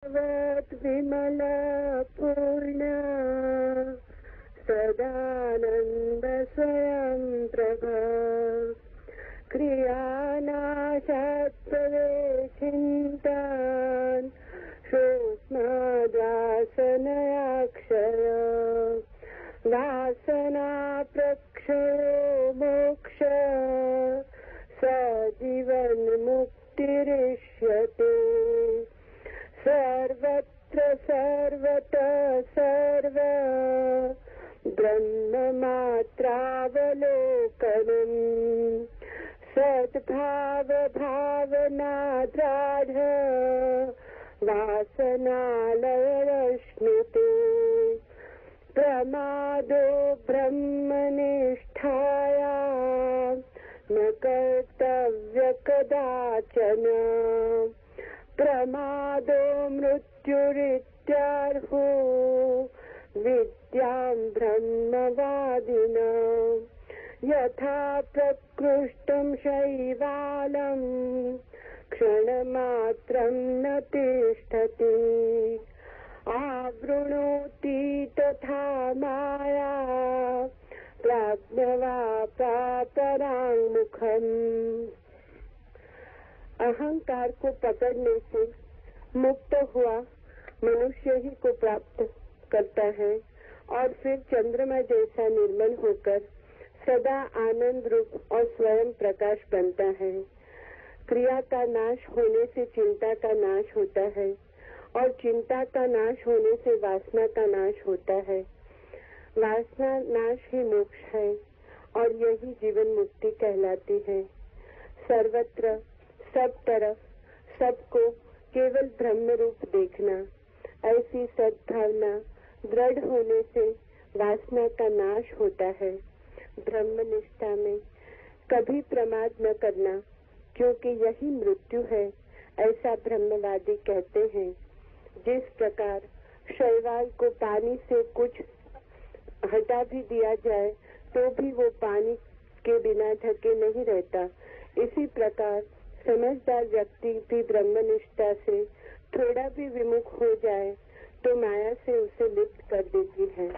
विमल पूर्ण सदानंद स्वयं प्रभा क्रियानाशात्प्रवेशिन्तान् सूक्ष्मदासनयाक्षर वासना प्रक्षयो मोक्ष सजीवन मुक्तिरिष्यते सर्वत्र सर्वतः सर्व ब्रह्ममात्रावलोकनम् सद्भाव भावनाद्राढ वासनालयरश्मिते प्रमादो ब्रह्मनिष्ठाया न कर्तव्य कदाचन प्रमादो मृत्युरित्यार्हो विद्यां ब्रह्मवादिना यथा प्रकृष्टं शैवालं क्षणमात्रं न तिष्ठति आवृणोति तथा माया प्राज्ञवापापराङ्मुखम्। अहंकार को पकड़ने से मुक्त हुआ मनुष्य ही को प्राप्त करता है और फिर चंद्रमा जैसा निर्मल होकर सदा आनंद रूप और स्वयं प्रकाश बनता है। क्रिया का नाश होने से चिंता का नाश होता है और चिंता का नाश होने से वासना का नाश होता है। वासना नाश ही मोक्ष है और यही जीवन मुक्ति कहलाती है। सर्वत्र सब तरफ सबको केवल ब्रह्म रूप देखना, ऐसी सद्भावना दृढ़ होने से वासना का नाश होता है। ब्रह्मनिष्ठा में कभी प्रमाद न करना, क्योंकि यही मृत्यु है, ऐसा ब्रह्मवादी कहते हैं। जिस प्रकार शैवाल को पानी से कुछ हटा भी दिया जाए तो भी वो पानी के बिना ढके नहीं रहता, इसी प्रकार समझदार व्यक्ति भी ब्रह्मनिष्ठा से थोड़ा भी विमुख हो जाए तो माया से उसे लिप्त कर देती है।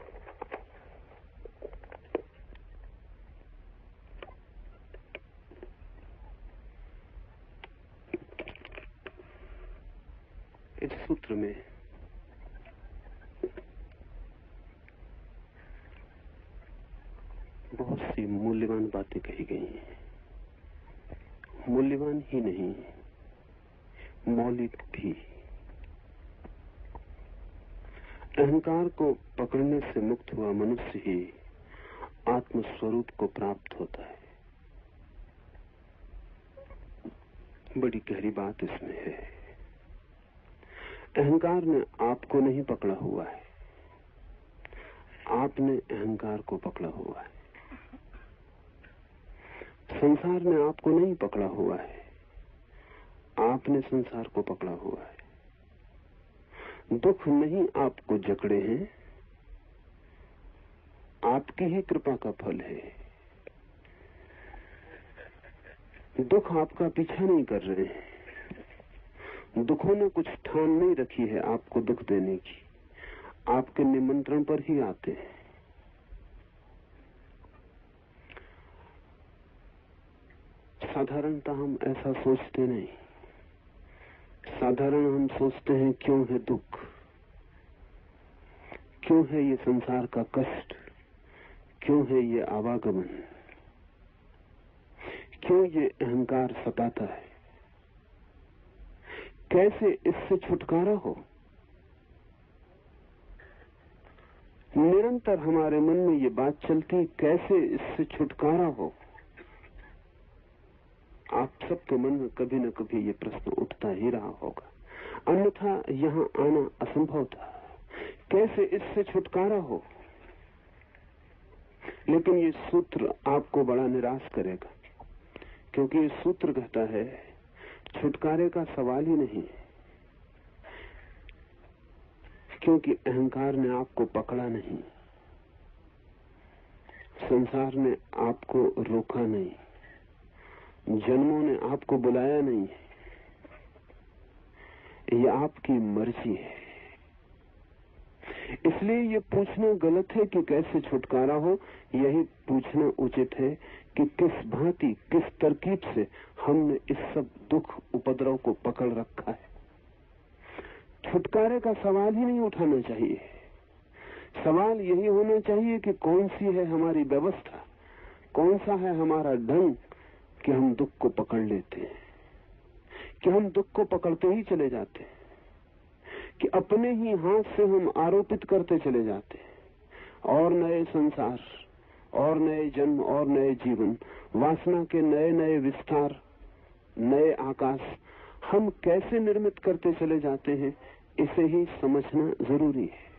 इस सूत्र में बहुत सी मूल्यवान बातें कही गई हैं। मूल्यवान ही नहीं, मौलिक भी। अहंकार को पकड़ने से मुक्त हुआ मनुष्य ही आत्मस्वरूप को प्राप्त होता है। बड़ी गहरी बात इसमें है। अहंकार ने आपको नहीं पकड़ा हुआ है, आपने अहंकार को पकड़ा हुआ है। संसार ने आपको नहीं पकड़ा हुआ है, आपने संसार को पकड़ा हुआ है। दुख नहीं आपको जकड़े हैं, आपकी ही कृपा का फल है। दुख आपका पीछा नहीं कर रहे हैं, दुखों ने कुछ ठान नहीं रखी है आपको दुख देने की, आपके निमंत्रण पर ही आते हैं। साधारणतः हम ऐसा सोचते नहीं। साधारण हम सोचते हैं क्यों है दुख, क्यों है ये संसार का कष्ट, क्यों है ये आवागमन, क्यों ये अहंकार सताता है, कैसे इससे छुटकारा हो। निरंतर हमारे मन में ये बात चलती, कैसे इससे छुटकारा हो। आप सबके मन में कभी न कभी ये प्रश्न उठता ही रहा होगा, अन्यथा यहाँ आना असंभव था। कैसे इससे छुटकारा हो। लेकिन ये सूत्र आपको बड़ा निराश करेगा, क्योंकि ये सूत्र कहता है छुटकारे का सवाल ही नहीं, क्योंकि अहंकार ने आपको पकड़ा नहीं, संसार ने आपको रोका नहीं, जन्मों ने आपको बुलाया नहीं। ये आपकी मर्जी है। इसलिए ये पूछना गलत है कि कैसे छुटकारा हो, यही पूछना उचित है कि किस भांति, किस तरकीब से हमने इस सब दुख उपद्रव को पकड़ रखा है। छुटकारे का सवाल ही नहीं उठाना चाहिए। सवाल यही होना चाहिए कि कौन सी है हमारी व्यवस्था, कौन सा है हमारा ढंग कि हम दुख को पकड़ लेते हैं, कि हम दुख को पकड़ते ही चले जाते हैं, कि अपने ही हाथ से हम आरोपित करते चले जाते हैं। और नए संसार, और नए जन्म, और नए जीवन, वासना के नए नए विस्तार, नए आकाश हम कैसे निर्मित करते चले जाते हैं, इसे ही समझना जरूरी है।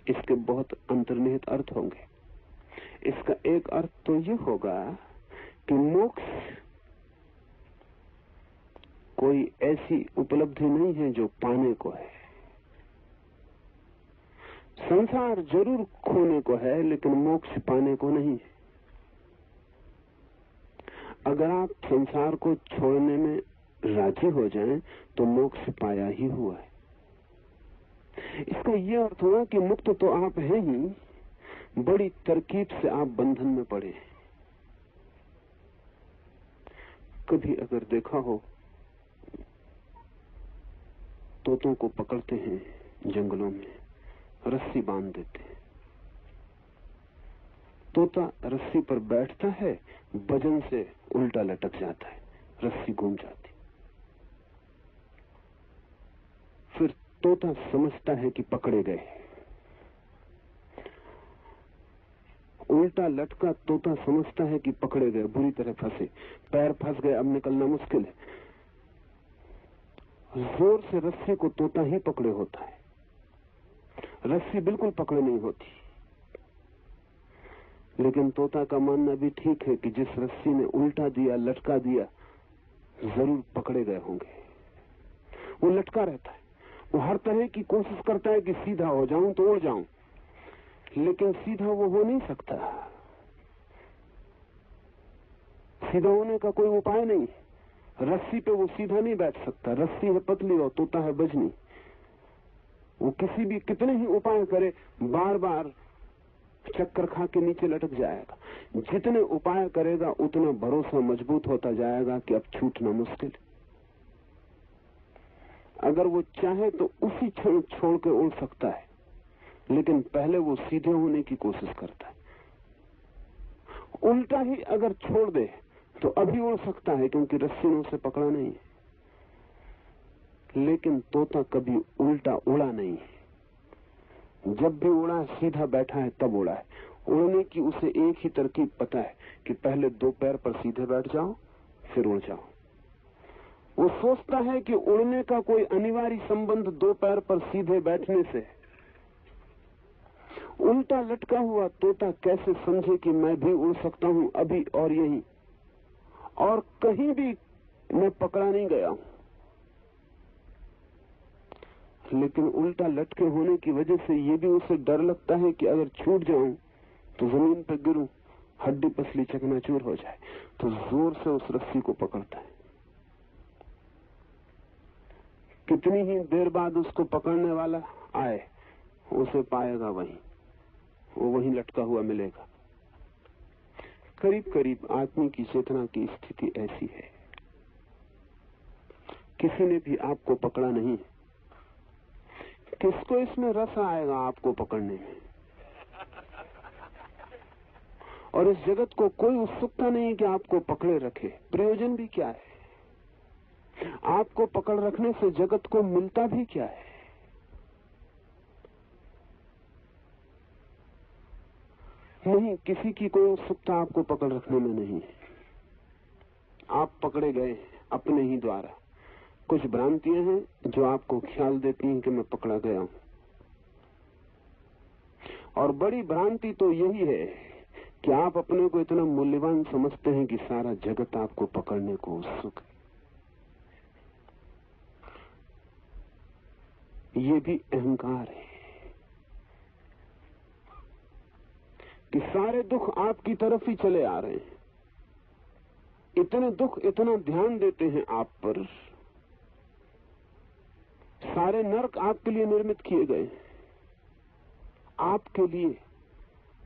इसके बहुत अंतर्निहित अर्थ होंगे। इसका एक अर्थ तो ये होगा कि मोक्ष कोई ऐसी उपलब्धि नहीं है जो पाने को है। संसार जरूर खोने को है, लेकिन मोक्ष पाने को नहीं है। अगर आप संसार को छोड़ने में राजी हो जाएं, तो मोक्ष पाया ही हुआ है। इसका यह अर्थ हुआ कि मुक्त तो आप हैं ही, बड़ी तरकीब से आप बंधन में पड़े हैं। कभी अगर देखा हो, तोतों को पकड़ते हैं जंगलों में, रस्सी बांध देते हैं। तोता रस्सी पर बैठता है, वजन से उल्टा लटक जाता है, रस्सी घूम जाती। फिर तोता समझता है कि पकड़े गए। उल्टा लटका तोता समझता है कि पकड़े गए, बुरी तरह फंसे, पैर फंस गए, अब निकलना मुश्किल है। जोर से रस्सी को तोता ही पकड़े होता है, रस्सी बिल्कुल पकड़े नहीं होती। लेकिन तोता का मानना भी ठीक है कि जिस रस्सी ने उल्टा दिया, लटका दिया, जरूर पकड़े गए होंगे। वो लटका रहता है, वो हर तरह की कोशिश करता है कि सीधा हो जाऊं तो उड़ जाऊं, लेकिन सीधा वो हो नहीं सकता। सीधा होने का कोई उपाय नहीं है। रस्सी पे वो सीधा नहीं बैठ सकता, रस्सी है पतली और तोता है बजनी। वो किसी भी कितने ही उपाय करे, बार बार चक्कर खा के नीचे लटक जाएगा। जितने उपाय करेगा उतना भरोसा मजबूत होता जाएगा कि अब छूटना मुश्किल। अगर वो चाहे तो उसी क्षण छोड़ के उड़ सकता है, लेकिन पहले वो सीधे होने की कोशिश करता है। उल्टा ही अगर छोड़ दे तो अभी उड़ सकता है, क्योंकि रस्सी ने उसे पकड़ा नहीं है। लेकिन तोता कभी उल्टा उड़ा नहीं है। जब भी उड़ा, सीधा बैठा है तब उड़ा है। उड़ने की उसे एक ही तरकीब पता है कि पहले दो पैर पर सीधे बैठ जाओ, फिर उड़ जाओ। वो सोचता है कि उड़ने का कोई अनिवार्य संबंध दो पैर पर सीधे बैठने से। उल्टा लटका हुआ तोता कैसे समझे कि मैं भी उड़ सकता हूं अभी और यहीं, और कहीं भी मैं पकड़ा नहीं गया हूं। लेकिन उल्टा लटके होने की वजह से ये भी उसे डर लगता है कि अगर छूट जाऊं तो जमीन पर गिरूं, हड्डी पसली चकनाचूर हो जाए। तो जोर से उस रस्सी को पकड़ता है। कितनी ही देर बाद उसको पकड़ने वाला आए, उसे पाएगा वहीं, वो वहीं लटका हुआ मिलेगा। करीब करीब आदमी की चेतना की स्थिति ऐसी है। किसी ने भी आपको पकड़ा नहीं, किसको इसमें रस आएगा आपको पकड़ने में? और इस जगत को कोई उत्सुकता नहीं कि आपको पकड़े रखे। प्रयोजन भी क्या है? आपको पकड़ रखने से जगत को मिलता भी क्या है? नहीं, किसी की कोई उत्सुकता आपको पकड़ रखने में नहीं है। आप पकड़े गए अपने ही द्वारा। कुछ भ्रांतियां हैं जो आपको ख्याल देती हैं कि मैं पकड़ा गया हूं, और बड़ी भ्रांति तो यही है कि आप अपने को इतना मूल्यवान समझते हैं कि सारा जगत आपको पकड़ने को उत्सुक है। ये भी अहंकार है कि सारे दुख आपकी तरफ ही चले आ रहे हैं। इतने दुख इतना ध्यान देते हैं आप पर सारे नरक आपके लिए निर्मित किए गए, आपके लिए।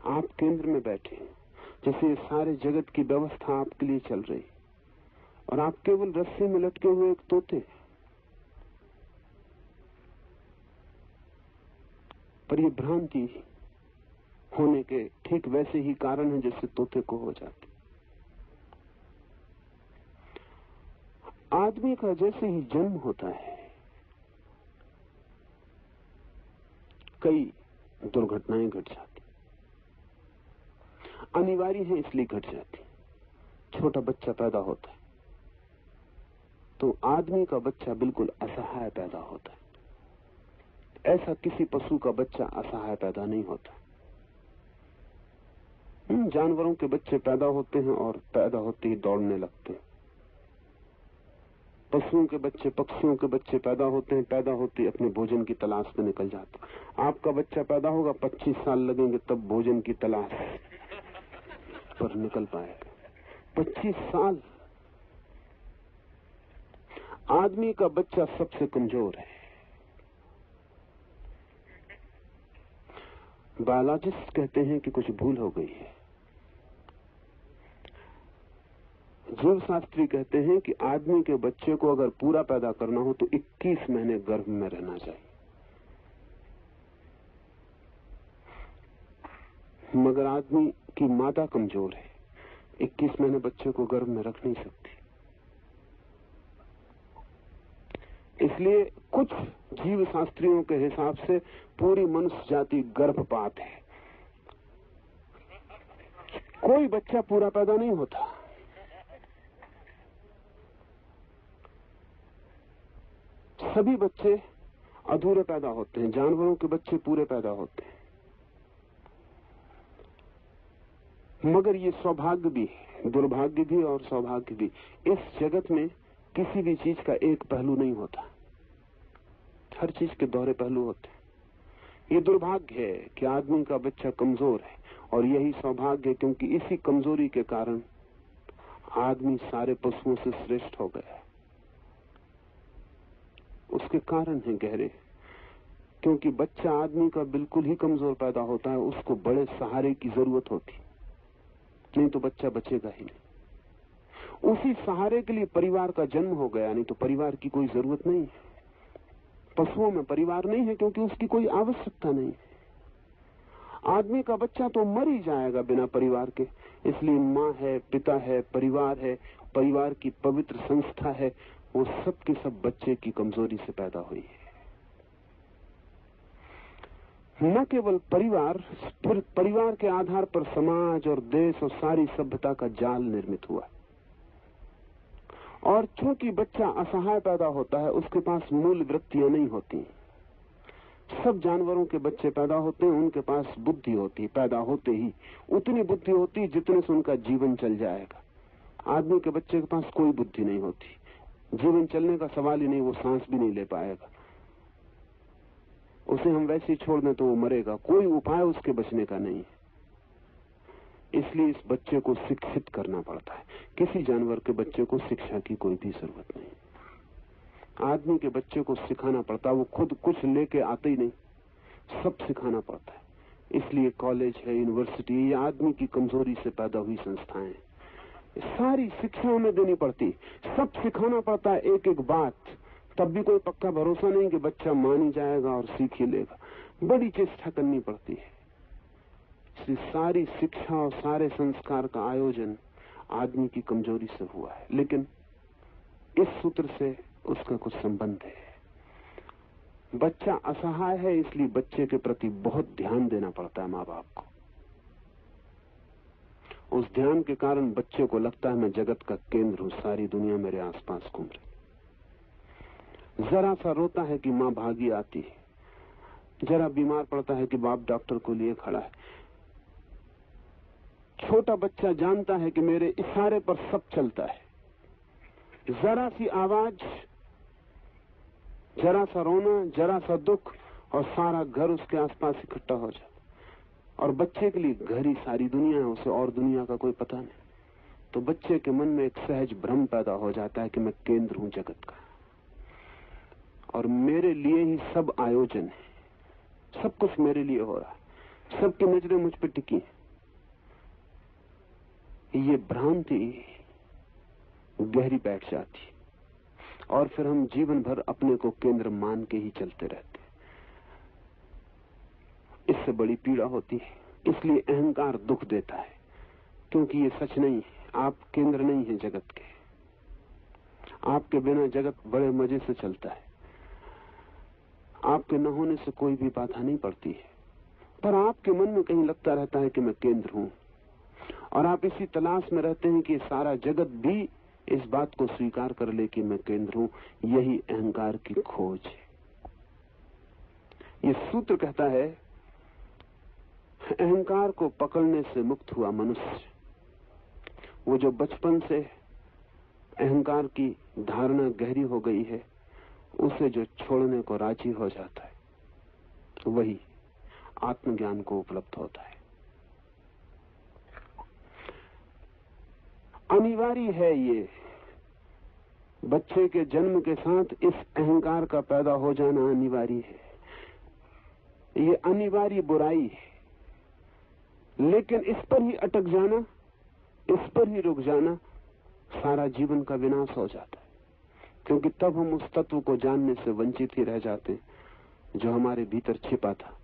आप केंद्र में बैठे हैं, जैसे सारे जगत की व्यवस्था आपके लिए चल रही, और आप केवल रस्सी में लटके हुए एक तोते। पर ये भ्रांति होने के ठीक वैसे ही कारण है जैसे तोते को हो जाते। आदमी का जैसे ही जन्म होता है, कई दुर्घटनाएं घट जाती, अनिवार्य है इसलिए घट जाती। छोटा बच्चा पैदा होता है तो आदमी का बच्चा बिल्कुल असहाय पैदा होता है। ऐसा किसी पशु का बच्चा असहाय पैदा नहीं होता। जानवरों के बच्चे पैदा होते हैं और पैदा होते ही दौड़ने लगते हैं। पशुओं के बच्चे, पक्षियों के बच्चे पैदा होते हैं, पैदा होते ही अपने भोजन की तलाश में निकल जाते हैं। आपका बच्चा पैदा होगा, 25 साल लगेंगे तब भोजन की तलाश पर निकल पाएगा। 25 साल। आदमी का बच्चा सबसे कमजोर है। बायोलॉजिस्ट कहते हैं कि कुछ भूल हो गई है। जीव शास्त्री कहते हैं कि आदमी के बच्चे को अगर पूरा पैदा करना हो तो 21 महीने गर्भ में रहना चाहिए। मगर आदमी की मादा कमजोर है, 21 महीने बच्चे को गर्भ में रख नहीं सकती। इसलिए कुछ जीव शास्त्रियों के हिसाब से पूरी मनुष्य जाति गर्भपात है। कोई बच्चा पूरा पैदा नहीं होता। सभी बच्चे अधूरे पैदा होते हैं। जानवरों के बच्चे पूरे पैदा होते हैं। मगर ये सौभाग्य भी, दुर्भाग्य भी और सौभाग्य भी। इस जगत में किसी भी चीज का एक पहलू नहीं होता, हर चीज के दोहरे पहलू होते हैं। ये दुर्भाग्य है कि आदमी का बच्चा कमजोर है, और यही सौभाग्य है क्योंकि इसी कमजोरी के कारण आदमी सारे पशुओं से श्रेष्ठ हो गया। उसके कारण है गहरे, क्योंकि बच्चा आदमी का बिल्कुल ही कमजोर पैदा होता है, उसको बड़े सहारे की जरूरत होती, नहीं तो बच्चा बचेगा ही नहीं। उसी सहारे के लिए परिवार का जन्म हो गया, नहीं तो परिवार की कोई जरूरत नहीं है। पशुओं में परिवार नहीं है क्योंकि उसकी कोई आवश्यकता नहीं है। आदमी का बच्चा तो मर ही जाएगा बिना परिवार के, इसलिए माँ है, पिता है, परिवार है, परिवार की पवित्र संस्था है, वो सब के सब बच्चे की कमजोरी से पैदा हुई है। न केवल परिवार, फिर परिवार के आधार पर समाज और देश और सारी सभ्यता का जाल निर्मित हुआ। और चूंकि बच्चा असहाय पैदा होता है, उसके पास मूल वृत्तियां नहीं होती। सब जानवरों के बच्चे पैदा होते हैं, उनके पास बुद्धि होती, पैदा होते ही उतनी बुद्धि होती जितने से उनका जीवन चल जाएगा। आदमी के बच्चे के पास कोई बुद्धि नहीं होती, जीवन चलने का सवाल ही नहीं, वो सांस भी नहीं ले पाएगा। उसे हम वैसे ही छोड़ दें तो वो मरेगा, कोई उपाय उसके बचने का नहीं है। इसलिए इस बच्चे को शिक्षित करना पड़ता है। किसी जानवर के बच्चे को शिक्षा की कोई भी जरूरत नहीं। आदमी के बच्चे को सिखाना पड़ता है, वो खुद कुछ लेके आते ही नहीं, सब सिखाना पड़ता है। इसलिए कॉलेज है, यूनिवर्सिटी, ये आदमी की कमजोरी से पैदा हुई संस्थाएं, सारी शिक्षा हमें देनी पड़ती, सब सिखाना पड़ता है एक एक बात। तब भी कोई पक्का भरोसा नहीं कि बच्चा मान ही जाएगा और सीख ही लेगा, बड़ी चेष्टा करनी पड़ती है। इसलिए सारी शिक्षा और सारे संस्कार का आयोजन आदमी की कमजोरी से हुआ है। लेकिन इस सूत्र से उसका कुछ संबंध है। बच्चा असहाय है, इसलिए बच्चे के प्रति बहुत ध्यान देना पड़ता है माँ बाप को। उस ध्यान के कारण बच्चे को लगता है मैं जगत का केंद्र हूं, सारी दुनिया मेरे आसपास घूम रही। जरा सा रोता है कि माँ भागी आती है, जरा बीमार पड़ता है कि बाप डॉक्टर को लिए खड़ा है। छोटा बच्चा जानता है कि मेरे इशारे पर सब चलता है। जरा सी आवाज, जरा सा रोना, जरा सा दुख और सारा घर उसके आसपास इकट्ठा हो जाता। और बच्चे के लिए घर ही सारी दुनिया है, उसे और दुनिया का कोई पता नहीं। तो बच्चे के मन में एक सहज भ्रम पैदा हो जाता है कि मैं केंद्र हूं जगत का। और मेरे लिए ही सब आयोजन है, सब कुछ मेरे लिए हो रहा है, सबकी नजरें मुझ पर टिकी हैं। ये भ्रांति गहरी बैठ जाती और फिर हम जीवन भर अपने को केंद्र मान के ही चलते रहते। इससे बड़ी पीड़ा होती है। इसलिए अहंकार दुख देता है, क्योंकि ये सच नहीं है। आप केंद्र नहीं है जगत के। आपके बिना जगत बड़े मजे से चलता है। आपके न होने से कोई भी बाधा नहीं पड़ती है, पर आपके मन में कहीं लगता रहता है कि मैं केंद्र हूं, और आप इसी तलाश में रहते हैं कि सारा जगत भी इस बात को स्वीकार कर ले कि मैं केंद्र हूं। यही अहंकार की खोज है। ये सूत्र कहता है, अहंकार को पकड़ने से मुक्त हुआ मनुष्य, वो जो बचपन से अहंकार की धारणा गहरी हो गई है, उसे जो छोड़ने को राजी हो जाता है, वही आत्मज्ञान को उपलब्ध होता है। अनिवार्य है ये, बच्चे के जन्म के साथ इस अहंकार का पैदा हो जाना अनिवार्य है। ये अनिवार्य बुराई है, लेकिन इस पर ही अटक जाना, इस पर ही रुक जाना, सारा जीवन का विनाश हो जाता है। क्योंकि तब हम उस तत्व को जानने से वंचित ही रह जाते हैं जो हमारे भीतर छिपा था।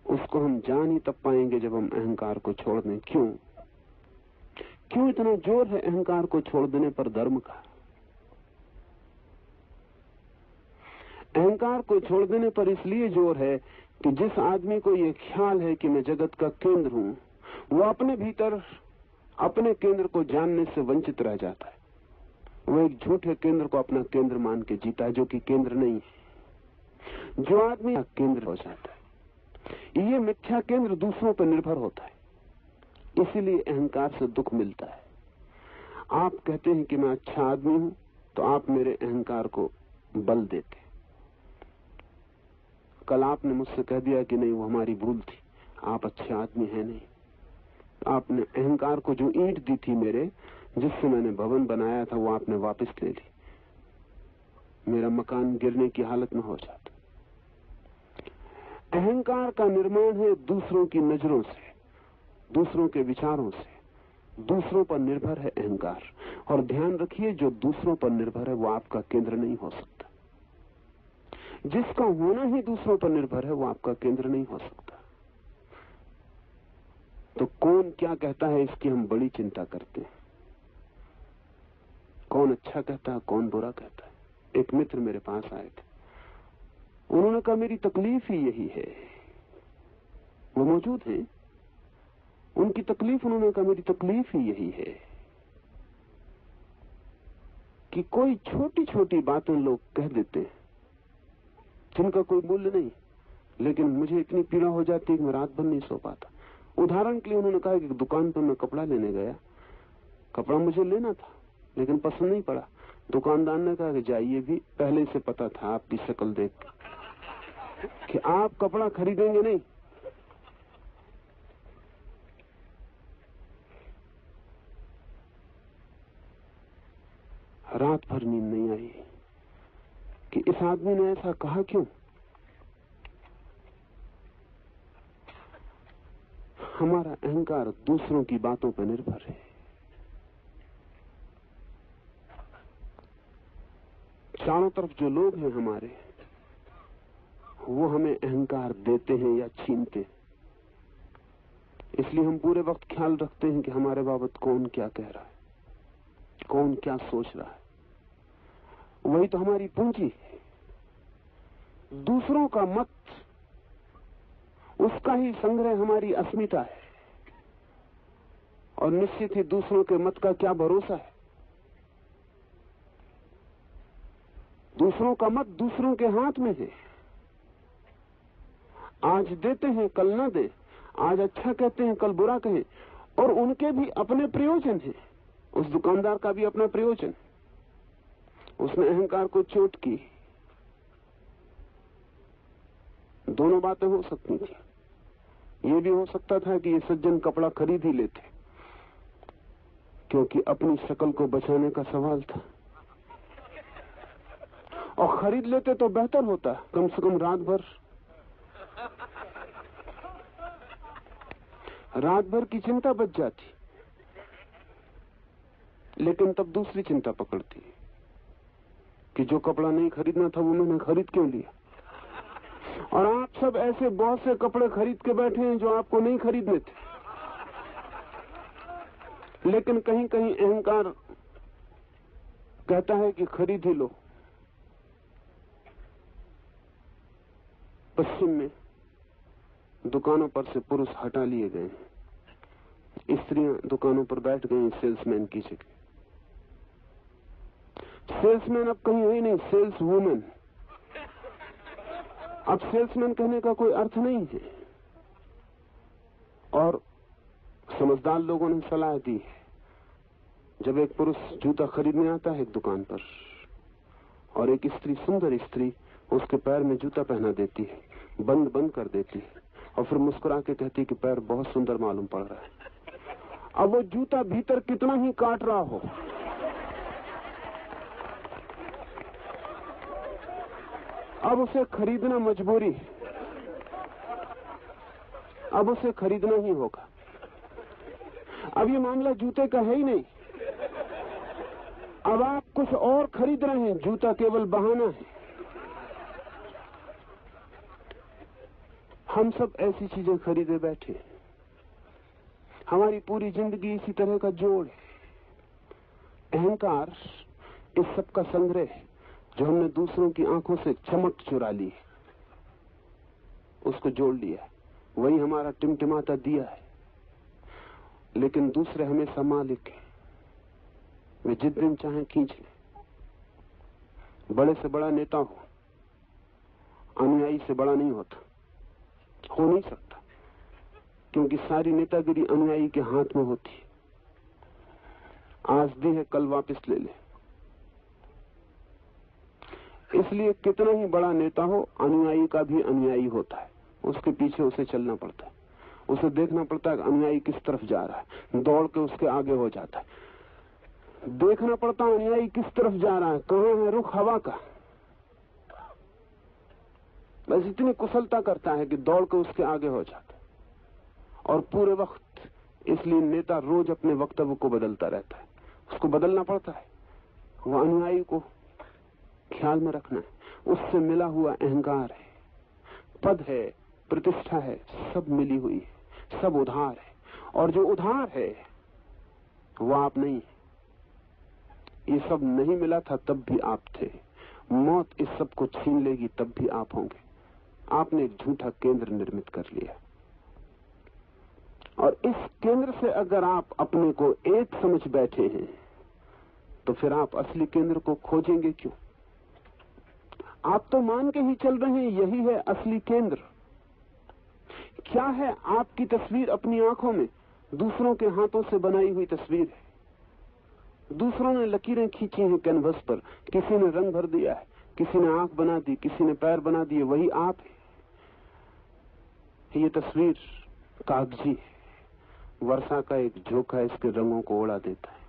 उसको हम जान ही तब पाएंगे जब हम अहंकार को छोड़ दें। क्यों इतना जोर है अहंकार को छोड़ देने पर धर्म का? अहंकार को छोड़ देने पर इसलिए जोर है कि जिस आदमी को यह ख्याल है कि मैं जगत का केंद्र हूं, वो अपने भीतर अपने केंद्र को जानने से वंचित रह जाता है। वो एक झूठे केंद्र को अपना केंद्र मान के जीता है, जो कि केंद्र नहीं है। जो आदमी केंद्र हो जाता है, ये मिथ्या केंद्र दूसरों पर निर्भर होता है। इसीलिए अहंकार से दुख मिलता है। आप कहते हैं कि मैं अच्छा आदमी हूं, तो आप मेरे अहंकार को बल देते। कल आपने मुझसे कह दिया कि नहीं, वो हमारी भूल थी, आप अच्छे आदमी हैं नहीं। आपने अहंकार को जो ईंट दी थी मेरे, जिससे मैंने भवन बनाया था, वो आपने वापस ले ली। मेरा मकान गिरने की हालत में हो जाता। अहंकार का निर्माण है दूसरों की नजरों से, दूसरों के विचारों से। दूसरों पर निर्भर है अहंकार। और ध्यान रखिए, जो दूसरों पर निर्भर है वो आपका केंद्र नहीं हो सकता। जिसका होना ही दूसरों पर निर्भर है, वो आपका केंद्र नहीं हो सकता। तो कौन क्या कहता है, इसकी हम बड़ी चिंता करते हैं। कौन अच्छा कहता है, कौन बुरा कहता है। एक मित्र मेरे पास आए थे, उन्होंने कहा मेरी तकलीफ ही यही है। वो मौजूद हैं, उनकी तकलीफ, उन्होंने कहा मेरी तकलीफ ही यही है कि कोई छोटी छोटी बातें लोग कह देते हैं जिनका कोई मूल्य नहीं, लेकिन मुझे इतनी पीड़ा हो जाती है कि मैं रात भर नहीं सो पाता। उदाहरण के लिए उन्होंने कहा कि दुकान पर मैं कपड़ा लेने गया, कपड़ा मुझे लेना था लेकिन पसंद नहीं पड़ा। दुकानदार ने कहा कि जाइए, भी पहले से पता था आपकी शक्ल देख कि आप कपड़ा खरीदेंगे नहीं। रात भर नींद नहीं आई कि इस आदमी ने ऐसा कहा क्यों। हमारा अहंकार दूसरों की बातों पर निर्भर है। चारों तरफ जो लोग हैं हमारे, वो हमें अहंकार देते हैं या छीनते हैं। इसलिए हम पूरे वक्त ख्याल रखते हैं कि हमारे बाबत कौन क्या कह रहा है, कौन क्या सोच रहा है। वही तो हमारी पूंजी है। दूसरों का मत, उसका ही संग्रह हमारी अस्मिता है। और निश्चित ही दूसरों के मत का क्या भरोसा है। दूसरों का मत दूसरों के हाथ में है। आज देते हैं, कल ना दे। आज अच्छा कहते हैं, कल बुरा कहें। और उनके भी अपने प्रयोजन हैं। उस दुकानदार का भी अपना प्रयोजन। उसने अहंकार को चोट की। दोनों बातें हो सकती थी। ये भी हो सकता था कि ये सज्जन कपड़ा खरीद ही लेते, क्योंकि अपनी शक्ल को बचाने का सवाल था। और खरीद लेते तो बेहतर होता, कम से कम रात भर की चिंता बच जाती। लेकिन तब दूसरी चिंता पकड़ती कि जो कपड़ा नहीं खरीदना था वो मैंने खरीद क्यों लिया। और आप सब ऐसे बहुत से कपड़े खरीद के बैठे हैं जो आपको नहीं खरीदने थे, लेकिन कहीं कहीं अहंकार कहता है कि खरीद ही लो। पश्चिम में दुकानों पर से पुरुष हटा लिए गए हैं, स्त्रियां दुकानों पर बैठ गई सेल्समैन की जगह। सेल्समैन अब कहीं है नहीं, सेल्स वुमेन। अब सेल्समैन कहने का कोई अर्थ नहीं है। और समझदार लोगों ने सलाह दी है, जब एक पुरुष जूता खरीदने आता है एक दुकान पर और एक स्त्री, सुंदर स्त्री, उसके पैर में जूता पहना देती है, बंद कर देती है और फिर मुस्कुरा के कहती है कि पैर बहुत सुंदर मालूम पड़ रहा है। अब वो जूता भीतर कितना ही काट रहा हो, अब उसे खरीदना मजबूरी, अब उसे खरीदना ही होगा। अब ये मामला जूते का है ही नहीं, अब आप कुछ और खरीद रहे हैं, जूता केवल बहाना है। हम सब ऐसी चीजें खरीदे बैठे, हमारी पूरी जिंदगी इसी तरह का जोड़ है। अहंकार इस सब का संग्रह है जो हमने दूसरों की आंखों से चमक चुरा ली, उसको जोड़ लिया, वही हमारा टिमटिमाता दिया है। लेकिन दूसरे हमेशा मालिक हैं, वे जिस दिन चाहे खींच लें। बड़े से बड़ा नेता हो, अनुयायी से बड़ा नहीं होता, हो नहीं सकता, क्योंकि सारी नेतागिरी अनुयायी के हाथ में होती है। आज दी है कल वापस ले ले। इसलिए कितना ही बड़ा नेता हो, अनुयायी का भी अनुयायी होता है, उसके पीछे उसे चलना पड़ता है, उसे देखना पड़ता है कि अनुयायी किस तरफ जा रहा है, दौड़ के उसके आगे हो जाता है। देखना पड़ता है अनुयायी किस तरफ जा रहा है, कहां है रुख हवा का। बस इतनी कुशलता करता है कि दौड़ के उसके आगे हो जाता है। और पूरे वक्त, इसलिए नेता रोज अपने वक्तव्य को बदलता रहता है, उसको बदलना पड़ता है। वो अनुयायी को ख्याल में रखना है, उससे मिला हुआ अहंकार है, पद है, प्रतिष्ठा है, सब मिली हुई है, सब उधार है। और जो उधार है वो आप नहीं है। ये सब नहीं मिला था तब भी आप थे, मौत इस सब को छीन लेगी तब भी आप होंगे। आपने एक झूठा केंद्र निर्मित कर लिया, और इस केंद्र से अगर आप अपने को एक समझ बैठे हैं तो फिर आप असली केंद्र को खोजेंगे क्यों? आप तो मान के ही चल रहे हैं यही है असली केंद्र। क्या है आपकी तस्वीर अपनी आंखों में? दूसरों के हाथों से बनाई हुई तस्वीर है, दूसरों ने लकीरें खींची हैं कैनवस पर, किसी ने रंग भर दिया है, किसी ने आंख बना दी, किसी ने पैर बना दिए, वही आप है। ये तस्वीर कागजी है, वर्षा का एक झोंका इसके रंगों को उड़ा देता है।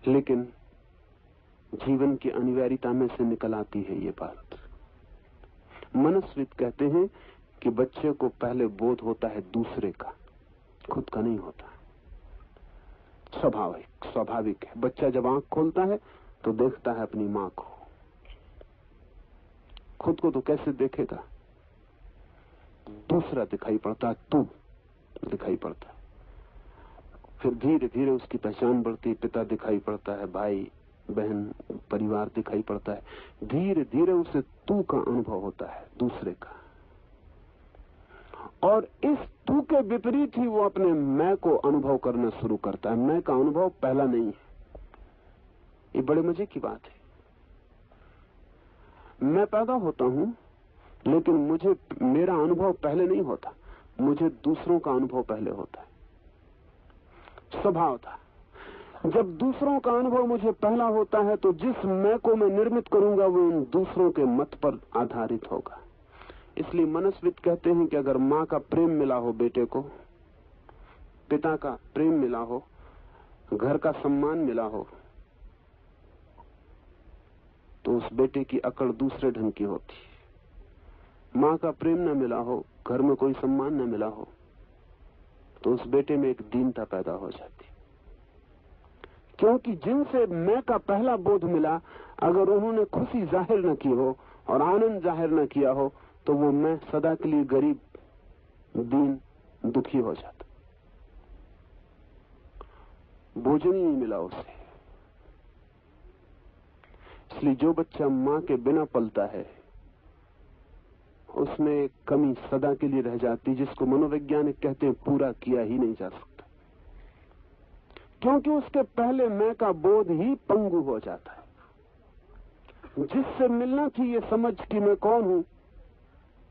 लेकिन जीवन की अनिवार्यता में से निकल आती है ये बात। मनस्विद कहते हैं कि बच्चे को पहले बोध होता है दूसरे का, खुद का नहीं होता। स्वाभाविक है। बच्चा जब आंख खोलता है तो देखता है अपनी मां को, खुद को तो कैसे देखेगा? दूसरा दिखाई पड़ता है, तू दिखाई पड़ता है। फिर धीरे धीरे उसकी पहचान बढ़ती, पिता दिखाई पड़ता है, भाई बहन परिवार दिखाई पड़ता है। धीरे धीरे उसे तू का अनुभव होता है, दूसरे का। और इस तू के विपरीत ही वो अपने मैं को अनुभव करना शुरू करता है। मैं का अनुभव पहला नहीं है। ये बड़े मजे की बात है। मैं पैदा होता हूं, लेकिन मुझे मेरा अनुभव पहले नहीं होता, मुझे दूसरों का अनुभव पहले होता है। स्वभाव था, जब दूसरों का अनुभव मुझे पहला होता है तो जिस मैं को मैं निर्मित करूंगा वो उन दूसरों के मत पर आधारित होगा। इसलिए मनस्विद कहते हैं कि अगर मां का प्रेम मिला हो बेटे को, पिता का प्रेम मिला हो, घर का सम्मान मिला हो तो उस बेटे की अकड़ दूसरे ढंग की होती। मां का प्रेम न मिला हो, घर में कोई सम्मान न मिला हो, तो उस बेटे में एक दीनता पैदा हो जाती। क्योंकि जिनसे मैं का पहला बोध मिला, अगर उन्होंने खुशी जाहिर न की हो और आनंद जाहिर न किया हो, तो वो मैं सदा के लिए गरीब, दीन, दुखी हो जाता। भोजन ही नहीं मिला उसे। इसलिए जो बच्चा मां के बिना पलता है, उसमें एक कमी सदा के लिए रह जाती, जिसको मनोवैज्ञानिक कहते हैं पूरा किया ही नहीं जा सकता। क्योंकि उसके पहले मैं का बोध ही पंगु हो जाता है। जिससे मिलना थी ये समझ कि मैं कौन हूं,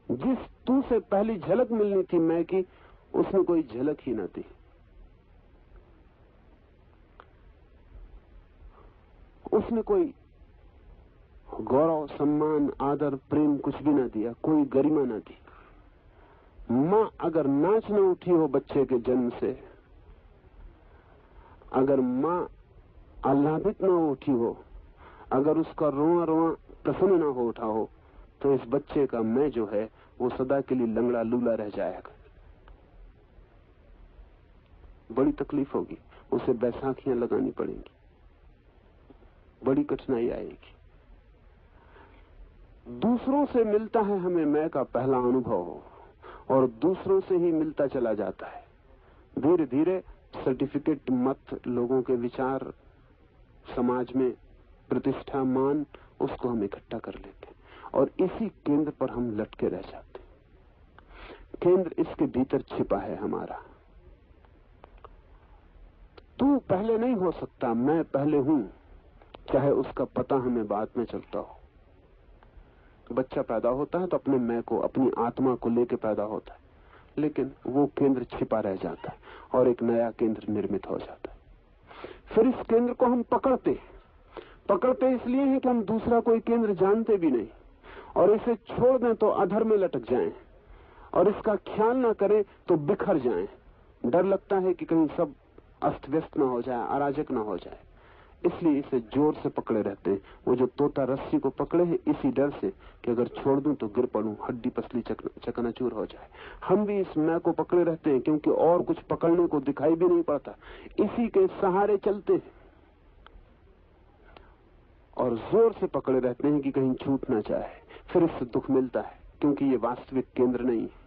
जिस तू से पहली झलक मिलनी थी मैं की, उसने कोई झलक ही न दी। उसने कोई गौरव, सम्मान, आदर, प्रेम कुछ भी ना दिया, कोई गरिमा ना दी। मां अगर नाच न उठी हो बच्चे के जन्म से, अगर मां आह्लादित न उठी हो, अगर उसका रोआ रोआ प्रसन्न न हो उठा हो, तो इस बच्चे का मैं जो है वो सदा के लिए लंगड़ा लूला रह जाएगा। बड़ी तकलीफ होगी, उसे बैसाखियां लगानी पड़ेंगी, बड़ी कठिनाई आएगी। दूसरों से मिलता है हमें मैं का पहला अनुभव, और दूसरों से ही मिलता चला जाता है। धीरे धीरे सर्टिफिकेट, मत, लोगों के विचार, समाज में प्रतिष्ठा, मान, उसको हम इकट्ठा कर लेते हैं और इसी केंद्र पर हम लटके रह जाते हैं। केंद्र इसके भीतर छिपा है हमारा। तू पहले नहीं हो सकता, मैं पहले हूं, चाहे उसका पता हमें बाद में चलता हो। बच्चा पैदा होता है तो अपने मैं को, अपनी आत्मा को लेके पैदा होता है, लेकिन वो केंद्र छिपा रह जाता है और एक नया केंद्र निर्मित हो जाता है। फिर इस केंद्र को हम पकड़ते इसलिए हैं कि हम दूसरा कोई केंद्र जानते भी नहीं, और इसे छोड़ दें तो अधर में लटक जाएं, और इसका ख्याल ना करें तो बिखर जाएं। डर लगता है कि कहीं सब अस्त व्यस्त ना हो जाए, अराजक ना हो जाए, इसलिए इसे जोर से पकड़े रहते हैं। वो जो तोता रस्सी को पकड़े हैं इसी डर से कि अगर छोड़ दूं तो गिर पड़ूं, हड्डी पसली चकनाचूर हो जाए। हम भी इस मैं को पकड़े रहते हैं क्योंकि और कुछ पकड़ने को दिखाई भी नहीं पड़ता, इसी के सहारे चलते हैं और जोर से पकड़े रहते हैं कि कहीं छूट ना जाए। फिर इससे दुख मिलता है क्योंकि ये वास्तविक केंद्र नहीं है।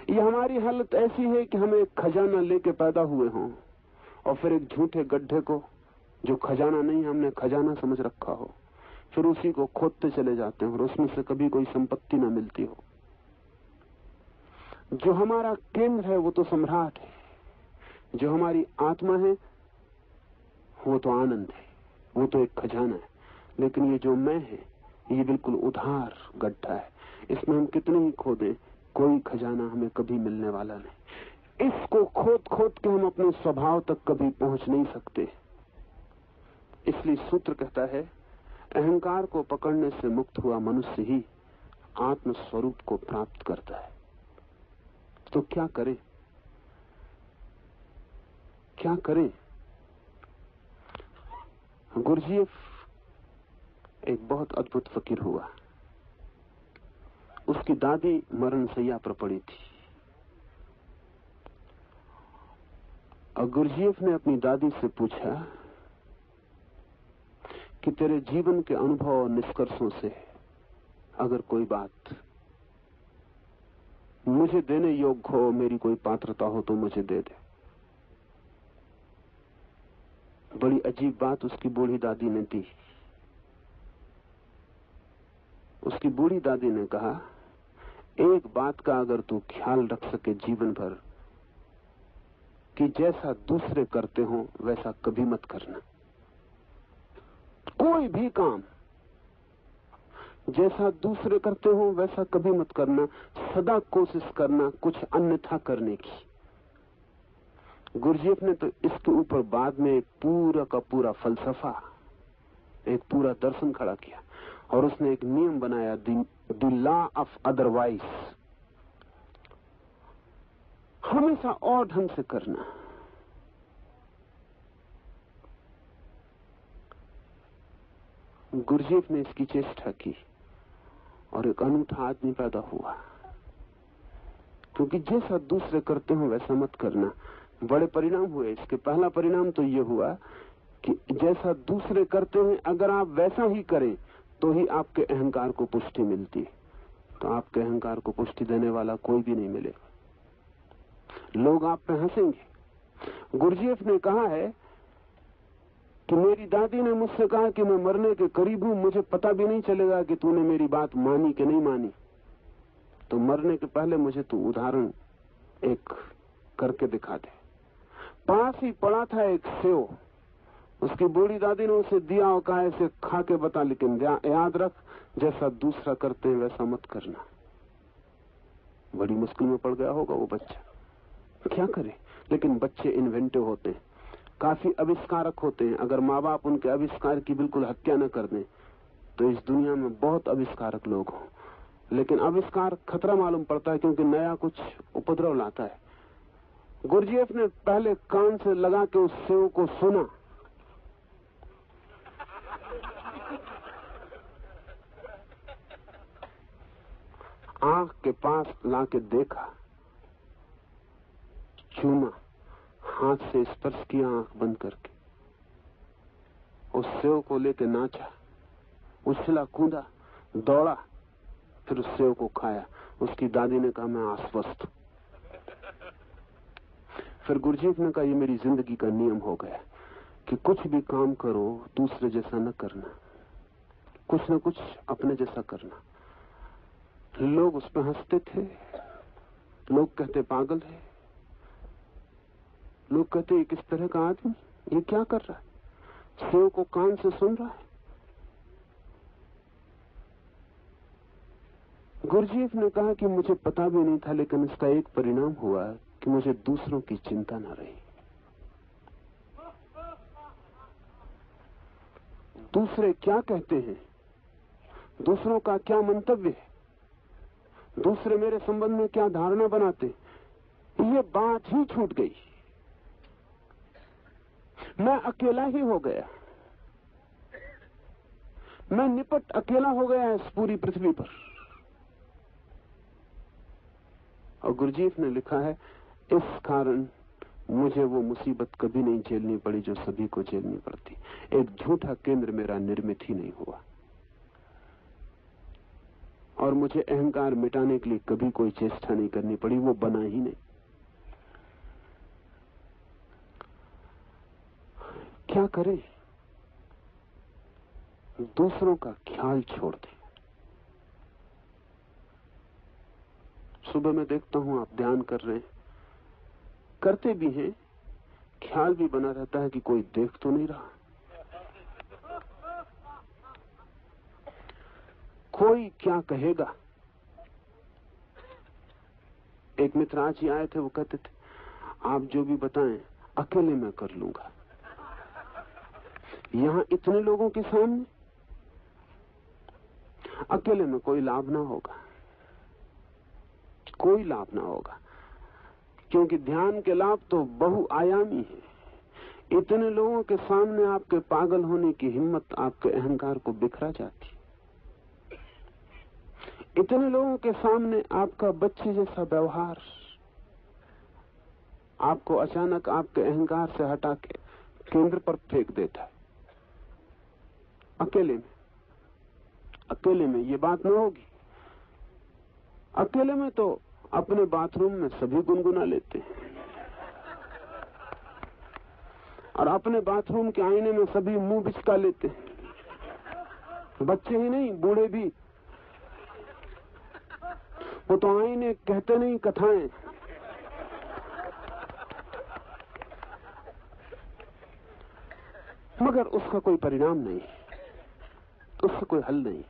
ये हमारी हालत ऐसी है कि हम एक खजाना लेके पैदा हुए हों और फिर एक झूठे गड्ढे को, जो खजाना नहीं हमने खजाना समझ रखा हो, फिर उसी को खोदते चले जाते हैं और उसमें से कभी कोई संपत्ति ना मिलती हो। जो हमारा केंद्र है वो तो सम्राट है, जो हमारी आत्मा है वो तो आनंद है, वो तो एक खजाना है। लेकिन ये जो मैं है ये बिल्कुल उधार गड्ढा है, इसमें हम कितने ही खोदें कोई खजाना हमें कभी मिलने वाला नहीं। इसको खोद खोद के हम अपने स्वभाव तक कभी पहुंच नहीं सकते। इसलिए सूत्र कहता है, अहंकार को पकड़ने से मुक्त हुआ मनुष्य ही आत्म स्वरूप को प्राप्त करता है। तो क्या करें, क्या करें? गुरजीएफ एक बहुत अद्भुत फकीर हुआ। उसकी दादी मरणशैया पर पड़ी थी और गुरजीएफ ने अपनी दादी से पूछा कि तेरे जीवन के अनुभव और निष्कर्षों से अगर कोई बात मुझे देने योग्य हो, मेरी कोई पात्रता हो तो मुझे दे दे। बड़ी अजीब बात उसकी बूढ़ी दादी ने दी। उसकी बूढ़ी दादी ने कहा, एक बात का अगर तू ख्याल रख सके जीवन भर, कि जैसा दूसरे करते हो वैसा कभी मत करना। कोई भी काम जैसा दूसरे करते हो वैसा कभी मत करना, सदा कोशिश करना कुछ अन्यथा करने की। गुरजीएफ ने तो इसके ऊपर बाद में एक पूरा का पूरा फलसफा, एक पूरा दर्शन खड़ा किया और उसने एक नियम बनाया, द लॉ ऑफ अदरवाइज। हमेशा और ढंग से करना। गुरुजीफ ने इसकी चेष्टा की और एक अनूठा आदमी पैदा हुआ। क्योंकि जैसा दूसरे करते हो वैसा मत करना। बड़े परिणाम हुए इसके। पहला परिणाम तो ये हुआ कि जैसा दूसरे करते हैं अगर आप वैसा ही करें तो ही आपके अहंकार को पुष्टि मिलती है। तो आपके अहंकार को पुष्टि देने वाला कोई भी नहीं मिलेगा। लोग आप पे हंसेंगे। गुरुजीफ ने कहा है कि मेरी दादी ने मुझसे कहा कि मैं मरने के करीब हूं, मुझे पता भी नहीं चलेगा कि तूने मेरी बात मानी कि नहीं मानी। तो मरने के पहले मुझे तू उदाहरण एक करके दिखा दे। पास ही पड़ा था एक सेव, उसकी बूढ़ी दादी ने उसे दिया और कहा इसे खा के बता, लेकिन याद रख जैसा दूसरा करते हैं वैसा मत करना। बड़ी मुश्किल में पड़ गया होगा वो बच्चा, क्या करे। लेकिन बच्चे इन्वेंटिव होते हैं, काफी आविष्कारक होते हैं। अगर माँ बाप उनके आविष्कार की बिल्कुल हत्या न कर दें तो इस दुनिया में बहुत आविष्कारक लोग हों। लेकिन आविष्कार खतरा मालूम पड़ता है क्योंकि नया कुछ उपद्रव लाता है। गुरुजीएफ ने पहले कान से लगा के उस सेव को सुना, आंख के पास लाके देखा, चूमा, हाथ से स्पर्श किया आंख बंद करके, उस सेव को लेके नाचा, उछला कूदा, दौड़ा, फिर उस सेव को खाया। उसकी दादी ने कहा मैं आश्वस्त हूं। फिर गुरुजीफ ने कहा ये मेरी जिंदगी का नियम हो गया कि कुछ भी काम करो दूसरे जैसा न करना, कुछ न कुछ अपने जैसा करना। लोग उस पर हंसते थे, लोग कहते पागल है, लोग कहते ये किस तरह का आदमी, ये क्या कर रहा है, सेव को कान से सुन रहा है। गुरुजीफ ने कहा कि मुझे पता भी नहीं था, लेकिन इसका एक परिणाम हुआ कि मुझे दूसरों की चिंता न रही। दूसरे क्या कहते हैं, दूसरों का क्या मंतव्य है, दूसरे मेरे संबंध में क्या धारणा बनाते, ये बात ही छूट गई। मैं अकेला ही हो गया, मैं निपट अकेला हो गया इस पूरी पृथ्वी पर। और गुरुजीफ ने लिखा है इस कारण मुझे वो मुसीबत कभी नहीं झेलनी पड़ी जो सभी को झेलनी पड़ती। एक झूठा केंद्र मेरा निर्मित ही नहीं हुआ और मुझे अहंकार मिटाने के लिए कभी कोई चेष्टा नहीं करनी पड़ी, वो बना ही नहीं। क्या करें, दूसरों का ख्याल छोड़ दें। सुबह मैं देखता हूं आप ध्यान कर रहे हैं, करते भी हैं, ख्याल भी बना रहता है कि कोई देख तो नहीं रहा, कोई क्या कहेगा। एक मित्र आज ही आए थे, वो कहते थे आप जो भी बताएं अकेले मैं कर लूंगा। यहां इतने लोगों के सामने अकेले में कोई लाभ ना होगा, कोई लाभ ना होगा, क्योंकि ध्यान के लाभ तो बहुआयामी है। इतने लोगों के सामने आपके पागल होने की हिम्मत आपके अहंकार को बिखरा जाती। इतने लोगों के सामने आपका बच्चे जैसा व्यवहार आपको अचानक आपके अहंकार से हटा के केंद्र पर फेंक देता है। अकेले में ये बात न होगी। अकेले में तो अपने बाथरूम में सभी गुनगुना लेते हैं और अपने बाथरूम के आईने में सभी मुंह बिचका लेते हैं, बच्चे ही नहीं बूढ़े भी। वो तो आईने कहते नहीं कथाएं। मगर उसका कोई परिणाम नहीं, उससे कोई हल नहीं,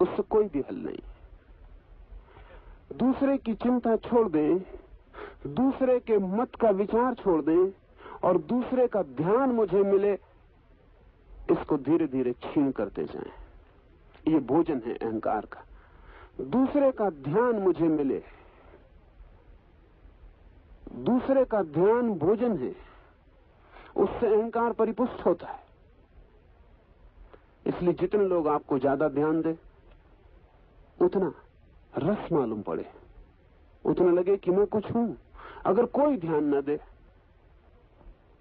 उससे कोई भी हल नहीं। दूसरे की चिंता छोड़ दें, दूसरे के मत का विचार छोड़ दें और दूसरे का ध्यान मुझे मिले, इसको धीरे धीरे छीन करते जाएं। ये भोजन है अहंकार का। दूसरे का ध्यान मुझे मिले, दूसरे का ध्यान भोजन है, उससे अहंकार परिपुष्ट होता है। इसलिए जितने लोग आपको ज्यादा ध्यान दे, उतना रस मालूम पड़े, उतना लगे कि मैं कुछ हूं। अगर कोई ध्यान न दे,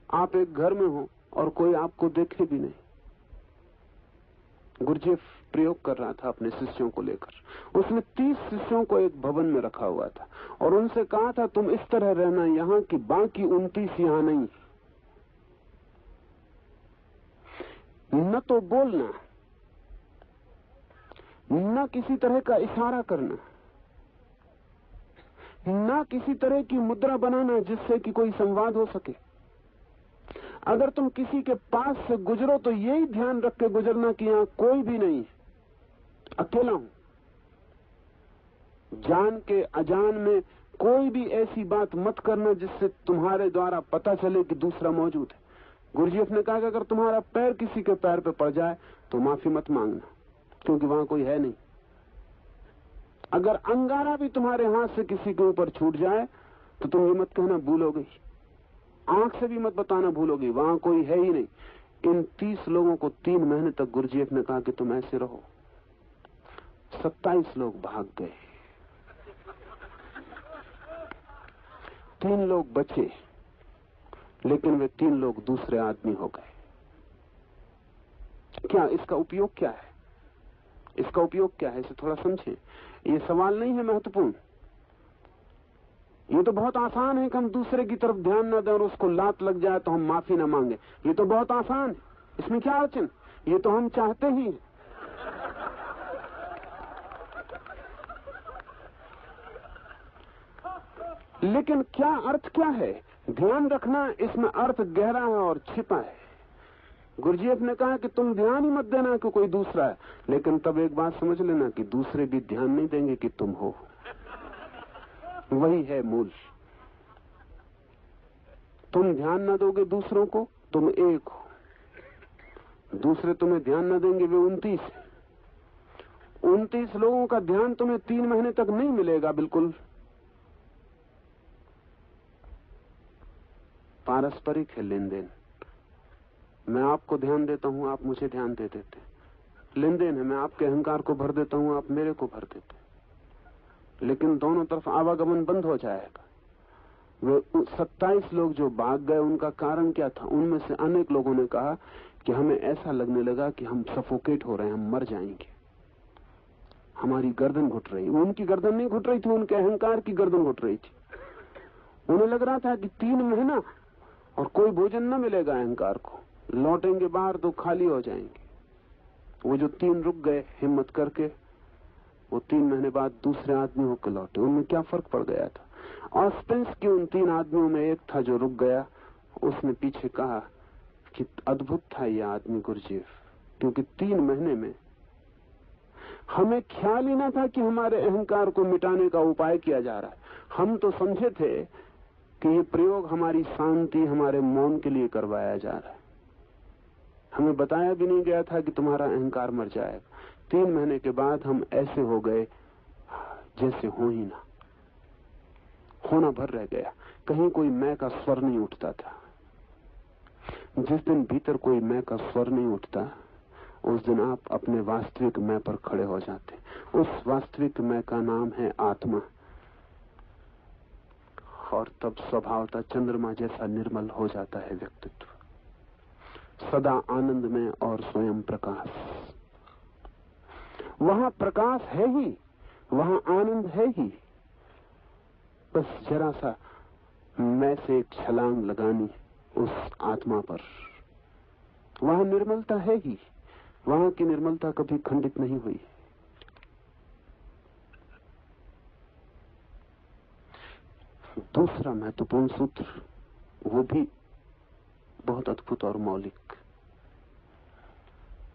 आप एक घर में हो और कोई आपको देखे भी नहीं। गुरुजीएफ प्रयोग कर रहा था अपने शिष्यों को लेकर। उसने 30 शिष्यों को एक भवन में रखा हुआ था और उनसे कहा था, तुम इस तरह रहना यहां कि बाकी 29 यहां नहीं। न तो बोलना, न किसी तरह का इशारा करना, न किसी तरह की मुद्रा बनाना जिससे कि कोई संवाद हो सके। अगर तुम किसी के पास से गुजरो तो यही ध्यान रख के गुजरना कि यहां कोई भी नहीं, अकेला हूं। जान के अजान में कोई भी ऐसी बात मत करना जिससे तुम्हारे द्वारा पता चले कि दूसरा मौजूद है। गुरुजीएफ ने कहा कि अगर तुम्हारा पैर किसी के पैर पे पड़ जाए तो माफी मत मांगना, क्योंकि वहां कोई है नहीं। अगर अंगारा भी तुम्हारे हाथ से किसी के ऊपर छूट जाए तो तुम ये मत कहना भूल हो गई, आंख से भी मत बताना भूल हो गई, वहां कोई है ही नहीं। इन 30 लोगों को 3 महीने तक गुरुजीएफ ने कहा कि तुम ऐसे रहो। 27 लोग भाग गए, 3 लोग बचे, लेकिन वे 3 लोग दूसरे आदमी हो गए। क्या इसका उपयोग क्या है? इसका उपयोग क्या है, इसे थोड़ा समझें। ये सवाल नहीं है महत्वपूर्ण। ये तो बहुत आसान है कि हम दूसरे की तरफ ध्यान न दें और उसको लात लग जाए तो हम माफी न मांगे। ये तो बहुत आसान है, इसमें क्या अड़चन? ये तो हम चाहते ही हैं। लेकिन क्या अर्थ क्या है? ध्यान रखना, इसमें अर्थ गहरा है और छिपा है। गुरुजीएफ ने कहा कि तुम ध्यान ही मत देना कि कोई दूसरा है, लेकिन तब एक बात समझ लेना कि दूसरे भी ध्यान नहीं देंगे कि तुम हो। वही है मूल। तुम ध्यान न दोगे दूसरों को, तुम एक हो। दूसरे तुम्हें ध्यान न देंगे, वे 29 है। 29 लोगों का ध्यान तुम्हें 3 महीने तक नहीं मिलेगा। बिल्कुल पारस्परिक है लेन देन। मैं आपको ध्यान देता हूं, आप मुझे ध्यान दे देते। लेन देन है, मैं आपके अहंकार को भर देता हूं, आप मेरे को भर देते। लेकिन दोनों तरफ आवागमन बंद हो जाएगा। वे 27 लोग जो भाग गए, उनका कारण क्या था? उनमें से अनेक लोगों ने कहा कि हमें ऐसा लगने लगा कि हम सफोकेट हो रहे हैं, हम मर जाएंगे, हमारी गर्दन घुट रही। उनकी गर्दन नहीं घुट रही थी, उनके अहंकार की गर्दन घुट रही थी। उन्हें लग रहा था कि 3 महीना और कोई भोजन न मिलेगा अहंकार को, लौटेंगे बाहर तो खाली हो जाएंगे। वो जो 3 रुक गए हिम्मत करके, वो 3 महीने बाद दूसरे आदमी होकर लौटे। उनमें क्या फर्क पड़ गया था? ऑस्पेंस के उन 3 आदमियों में एक था जो रुक गया। उसने पीछे कहा कि अद्भुत था ये आदमी गुरुजीएफ, क्योंकि 3 महीने में हमें ख्याल ही ना था कि हमारे अहंकार को मिटाने का उपाय किया जा रहा है। हम तो समझे थे कि ये प्रयोग हमारी शांति, हमारे मौन के लिए करवाया जा रहा है। हमें बताया भी नहीं गया था कि तुम्हारा अहंकार मर जाएगा। 3 महीने के बाद हम ऐसे हो गए जैसे हो ही ना, होना भर रह गया। कहीं कोई मैं का स्वर नहीं उठता था। जिस दिन भीतर कोई मैं का स्वर नहीं उठता, उस दिन आप अपने वास्तविक मैं पर खड़े हो जाते। उस वास्तविक मैं का नाम है आत्मा। और तब स्वभावतः चंद्रमा जैसा निर्मल हो जाता है व्यक्तित्व, सदा आनंद में और स्वयं प्रकाश। वहां प्रकाश है ही, वहां आनंद है ही। बस जरा सा मैं से एक छलांग लगानी उस आत्मा पर। वहां निर्मलता है ही, वहां की निर्मलता कभी खंडित नहीं हुई। दूसरा महत्वपूर्ण सूत्र, वो भी बहुत अद्भुत और मौलिक।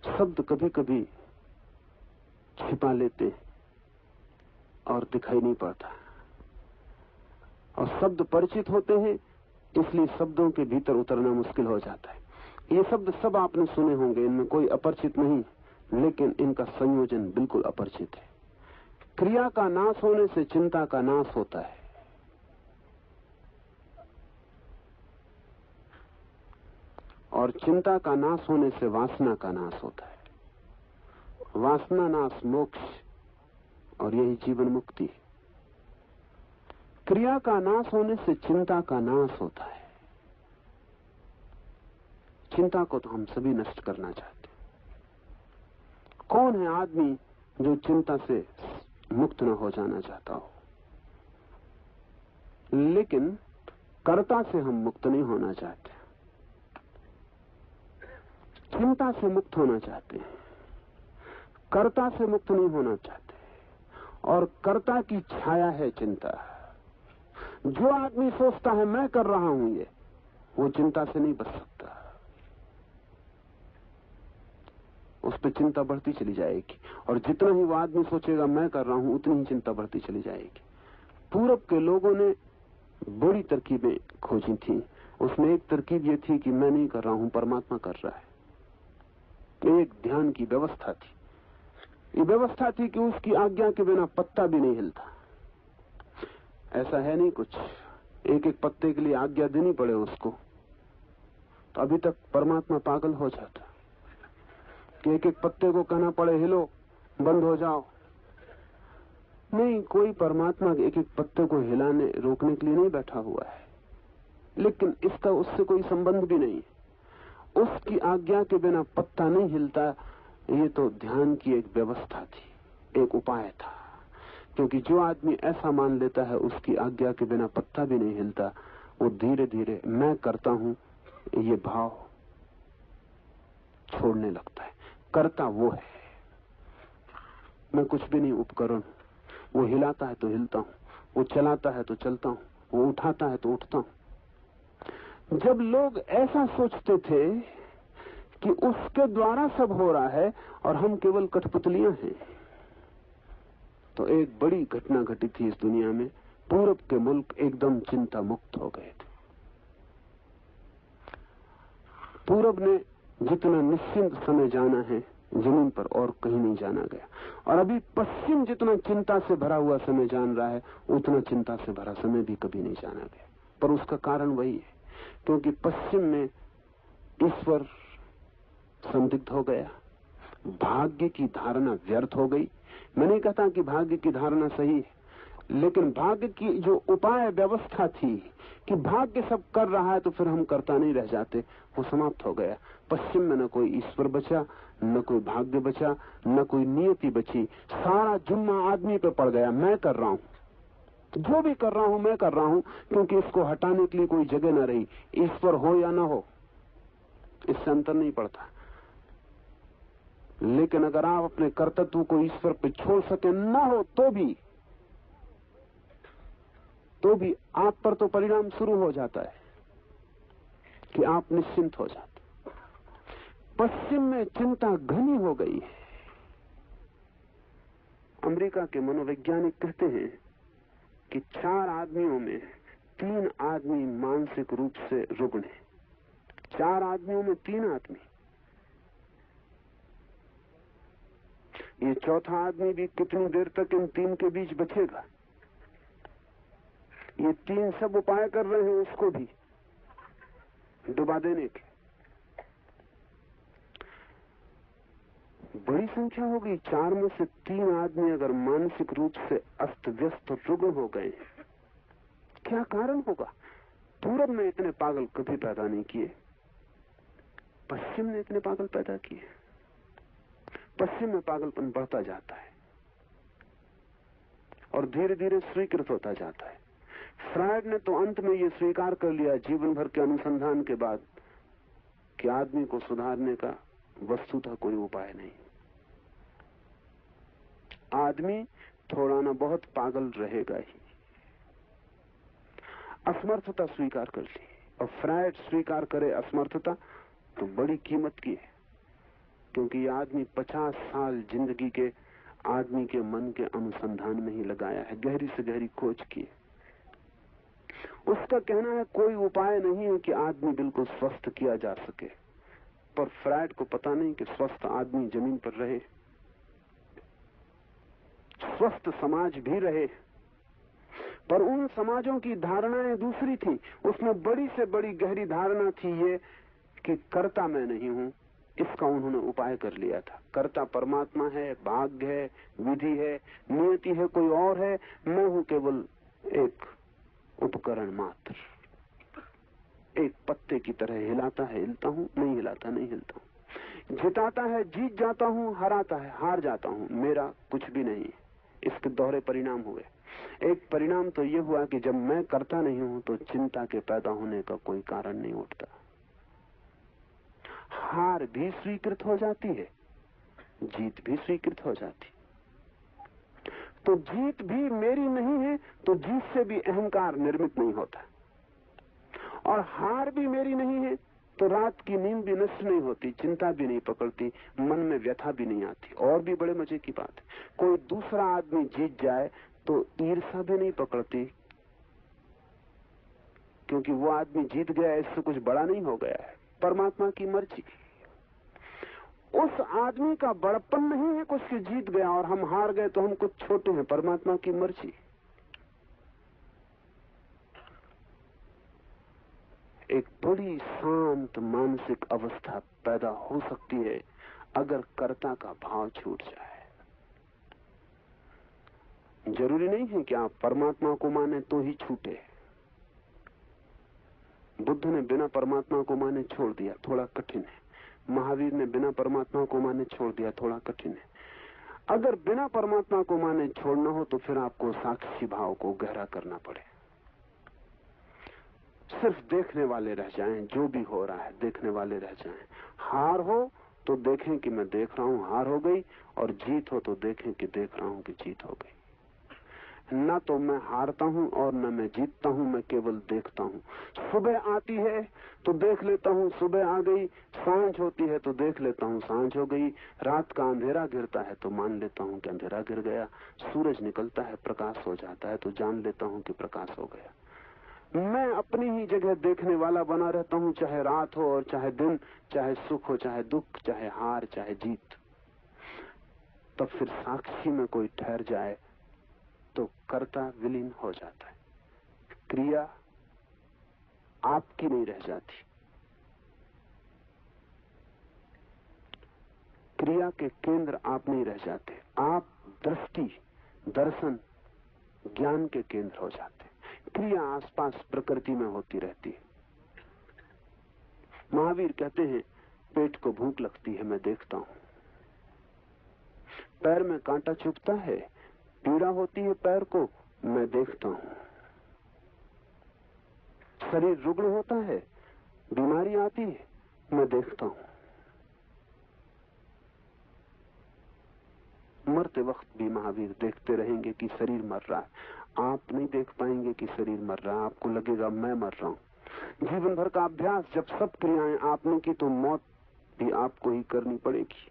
शब्द कभी कभी छिपा लेते और दिखाई नहीं पड़ता, और शब्द परिचित होते हैं, इसलिए शब्दों के भीतर उतरना मुश्किल हो जाता है। ये शब्द सब आपने सुने होंगे, इनमें कोई अपरिचित नहीं, लेकिन इनका संयोजन बिल्कुल अपरिचित है। क्रिया का नाश होने से चिंता का नाश होता है, और चिंता का नाश होने से वासना का नाश होता है। वासना नाश मोक्ष, और यही जीवन मुक्ति। क्रिया का नाश होने से चिंता का नाश होता है। चिंता को तो हम सभी नष्ट करना चाहते हैं। कौन है आदमी जो चिंता से मुक्त न हो जाना चाहता हो? लेकिन कर्ता से हम मुक्त नहीं होना चाहते, चिंता से मुक्त होना चाहते हैं, कर्ता से मुक्त नहीं होना चाहते। और कर्ता की छाया है चिंता। जो आदमी सोचता है मैं कर रहा हूं ये, वो चिंता से नहीं बच सकता। उस पर चिंता बढ़ती चली जाएगी, और जितना ही वो आदमी सोचेगा मैं कर रहा हूं, उतनी ही चिंता बढ़ती चली जाएगी। पूरब के लोगों ने बड़ी तरकीबें खोजी थी। उसमें एक तरकीब ये थी कि मैं नहीं कर रहा हूं, परमात्मा कर रहा है। एक ध्यान की व्यवस्था थी। ये व्यवस्था थी कि उसकी आज्ञा के बिना पत्ता भी नहीं हिलता। ऐसा है नहीं कुछ, एक एक पत्ते के लिए आज्ञा देनी पड़े उसको, तो अभी तक परमात्मा पागल हो जाता कि एक एक पत्ते को कहना पड़े हिलो, बंद हो जाओ। नहीं, कोई परमात्मा एक एक पत्ते को हिलाने रोकने के लिए नहीं बैठा हुआ है, लेकिन इसका उससे कोई संबंध भी नहीं। उसकी आज्ञा के बिना पत्ता नहीं हिलता। ये तो ध्यान की एक व्यवस्था थी, एक उपाय था। क्योंकि जो आदमी ऐसा मान लेता है उसकी आज्ञा के बिना पत्ता भी नहीं हिलता, वो धीरे धीरे मैं करता हूं ये भाव छोड़ने लगता है। करता वो है, मैं कुछ भी नहीं उपकरण। वो हिलाता है तो हिलता हूं, वो चलाता है तो चलता हूं, वो उठाता है तो उठता हूं। जब लोग ऐसा सोचते थे कि उसके द्वारा सब हो रहा है और हम केवल कठपुतलियां हैं, तो एक बड़ी घटना घटी थी इस दुनिया में। पूरब के मुल्क एकदम चिंता मुक्त हो गए थे। पूरब ने जितना निश्चिंत समय जाना है जमीन पर और कहीं नहीं जाना गया। और अभी पश्चिम जितना चिंता से भरा हुआ समय जान रहा है, उतना चिंता से भरा समय भी कभी नहीं जाना गया। पर उसका कारण वही है, क्योंकि पश्चिम में ईश्वर संदिग्ध हो गया, भाग्य की धारणा व्यर्थ हो गई। मैं नहीं कहता कि भाग्य की धारणा सही है, लेकिन भाग्य की जो उपाय व्यवस्था थी कि भाग्य सब कर रहा है तो फिर हम करता नहीं रह जाते, वो समाप्त हो गया। पश्चिम में न कोई ईश्वर बचा, न कोई भाग्य बचा, न कोई नियति बची। सारा जुम्मा आदमी पे पड़ गया। मैं कर रहा हूं, जो भी कर रहा हूं मैं कर रहा हूं, क्योंकि इसको हटाने के लिए कोई जगह न रही। ईश्वर हो या न हो, इससे अंतर नहीं पड़ता। लेकिन अगर आप अपने कर्तव्य को ईश्वर पे छोड़ सके, न हो तो भी आप पर तो परिणाम शुरू हो जाता है कि आप निश्चिंत हो जाते। पश्चिम में चिंता घनी हो गई है। अमेरिका के मनोवैज्ञानिक कहते हैं कि 4 आदमियों में 3 आदमी मानसिक रूप से रुग्ण हैं। 4 आदमियों में 3 आदमी। ये चौथा आदमी भी कितनी देर तक इन 3 के बीच बचेगा? ये 3 सब उपाय कर रहे हैं उसको भी डुबा देने के। बड़ी संख्या हो गई। 4 में से 3 आदमी अगर मानसिक रूप से अस्त व्यस्त रुग्ण हो गए, क्या कारण होगा? पूरब में इतने पागल कभी पैदा नहीं किए, पश्चिम ने इतने पागल पैदा किए। पश्चिम में पागलपन बढ़ता जाता है और धीरे धीरे स्वीकृत होता जाता है। फ्रायड ने तो अंत में यह स्वीकार कर लिया जीवन भर के अनुसंधान के बाद कि आदमी को सुधारने का वस्तुतः कोई उपाय नहीं। आदमी थोड़ा ना बहुत पागल रहेगा ही। असमर्थता स्वीकार कर ली, और फ्रायड स्वीकार करे असमर्थता तो बड़ी कीमत की है, क्योंकि ये आदमी 50 साल जिंदगी के आदमी के मन के अनुसंधान में ही लगाया है, गहरी से गहरी खोज की है। उसका कहना है कोई उपाय नहीं है कि आदमी बिल्कुल स्वस्थ किया जा सके, पर फ्रायड को पता नहीं कि स्वस्थ आदमी जमीन पर रहे, स्वस्थ समाज भी रहे, पर उन समाजों की धारणाएं दूसरी थी। उसमें बड़ी से बड़ी गहरी धारणा थी ये कि कर्ता मैं नहीं हूं, इसका उन्होंने उपाय कर लिया था। कर्ता परमात्मा है, भाग्य है, विधि है, नियति है, कोई और है, मैं हूं केवल एक उपकरण मात्र। एक पत्ते की तरह हिलाता है हिलता हूं, नहीं हिलाता नहीं हिलता हूं, जिताता है जीत जाता हूं, हराता है हार जाता हूं, मेरा कुछ भी नहीं। इसके दोहरे परिणाम हुए। एक परिणाम तो ये हुआ कि जब मैं करता नहीं हूं तो चिंता के पैदा होने का कोई कारण नहीं उठता। हार भी स्वीकृत हो जाती है, जीत भी स्वीकृत हो जाती। तो जीत भी मेरी नहीं है तो जीत से भी अहंकार निर्मित नहीं होता, और हार भी मेरी नहीं है तो रात की नींद भी नष्ट नहीं होती, चिंता भी नहीं पकड़ती, मन में व्यथा भी नहीं आती। और भी बड़े मजे की बात है, कोई दूसरा आदमी जीत जाए तो ईर्ष्या भी नहीं पकड़ती, क्योंकि वो आदमी जीत गया, इससे कुछ बड़ा नहीं हो गया है, परमात्मा की मर्जी। उस आदमी का बड़प्पन नहीं है कुछ कि जीत गया और हम हार गए तो हम कुछ छोटे हैं, परमात्मा की मर्जी। एक बड़ी शांत मानसिक अवस्था पैदा हो सकती है अगर कर्ता का भाव छूट जाए। जरूरी नहीं है कि आप परमात्मा को माने तो ही छूटे। बुद्ध ने बिना परमात्मा को माने छोड़ दिया, थोड़ा कठिन है। महावीर ने बिना परमात्मा को माने छोड़ दिया, थोड़ा कठिन है। अगर बिना परमात्मा को माने छोड़ना हो तो फिर आपको साक्षी भाव को गहरा करना पड़े। सिर्फ देखने वाले रह जाएं, जो भी हो रहा है देखने वाले रह जाएं। हार हो तो देखें कि मैं देख रहा हूं हार हो गई, और जीत हो तो देखें कि देख रहा हूं कि जीत हो गई। ना तो मैं हारता हूं और न मैं जीतता हूं, मैं केवल देखता हूं। सुबह आती है तो देख लेता हूं सुबह आ गई, सांझ होती है तो देख लेता हूं सांझ हो गई, रात का अंधेरा गिरता है तो मान लेता हूं कि अंधेरा गिर गया, सूरज निकलता है प्रकाश हो जाता है तो जान लेता हूं कि प्रकाश हो गया। मैं अपनी ही जगह देखने वाला बना रहता हूं, चाहे रात हो और चाहे दिन, चाहे सुख हो चाहे दुख, चाहे हार चाहे जीत। तब फिर साक्षी में कोई ठहर जाए तो कर्ता विलीन हो जाता है, क्रिया आपकी नहीं रह जाती। क्रिया के केंद्र आप नहीं रह जाते, आप दृष्टि, दर्शन, ज्ञान के केंद्र हो जाते। क्रिया आसपास प्रकृति में होती रहती है। महावीर कहते हैं पेट को भूख लगती है, मैं देखता हूं। पैर में कांटा चुभता है, पीड़ा होती है पैर को, मैं देखता हूं। शरीर रुग्ण होता है, बीमारी आती है, मैं देखता हूं। मरते वक्त भी महावीर देखते रहेंगे कि शरीर मर रहा है। आप नहीं देख पाएंगे कि शरीर मर रहा है, आपको लगेगा मैं मर रहा हूं। जीवन भर का अभ्यास, जब सब क्रियाएं आपने की तो मौत भी आपको ही करनी पड़ेगी।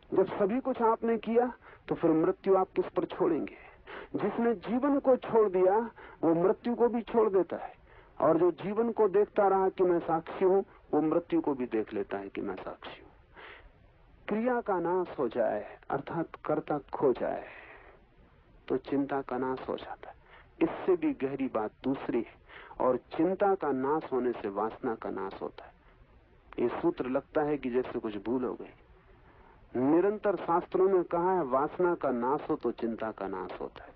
जब सभी कुछ आपने किया तो फिर मृत्यु आप किस पर छोड़ेंगे? जिसने जीवन को छोड़ दिया वो मृत्यु को भी छोड़ देता है, और जो जीवन को देखता रहा कि मैं साक्षी हूं, वो मृत्यु को भी देख लेता है कि मैं साक्षी हूं। क्रिया का नाश हो जाए अर्थात कर्ता खो जाए तो चिंता का नाश हो जाता है। इससे भी गहरी बात दूसरी है, और चिंता का नाश होने से वासना का नाश होता है। ये सूत्र लगता है कि जैसे कुछ भूल हो गई। निरंतर शास्त्रों में कहा है वासना का नाश हो तो चिंता का नाश होता है,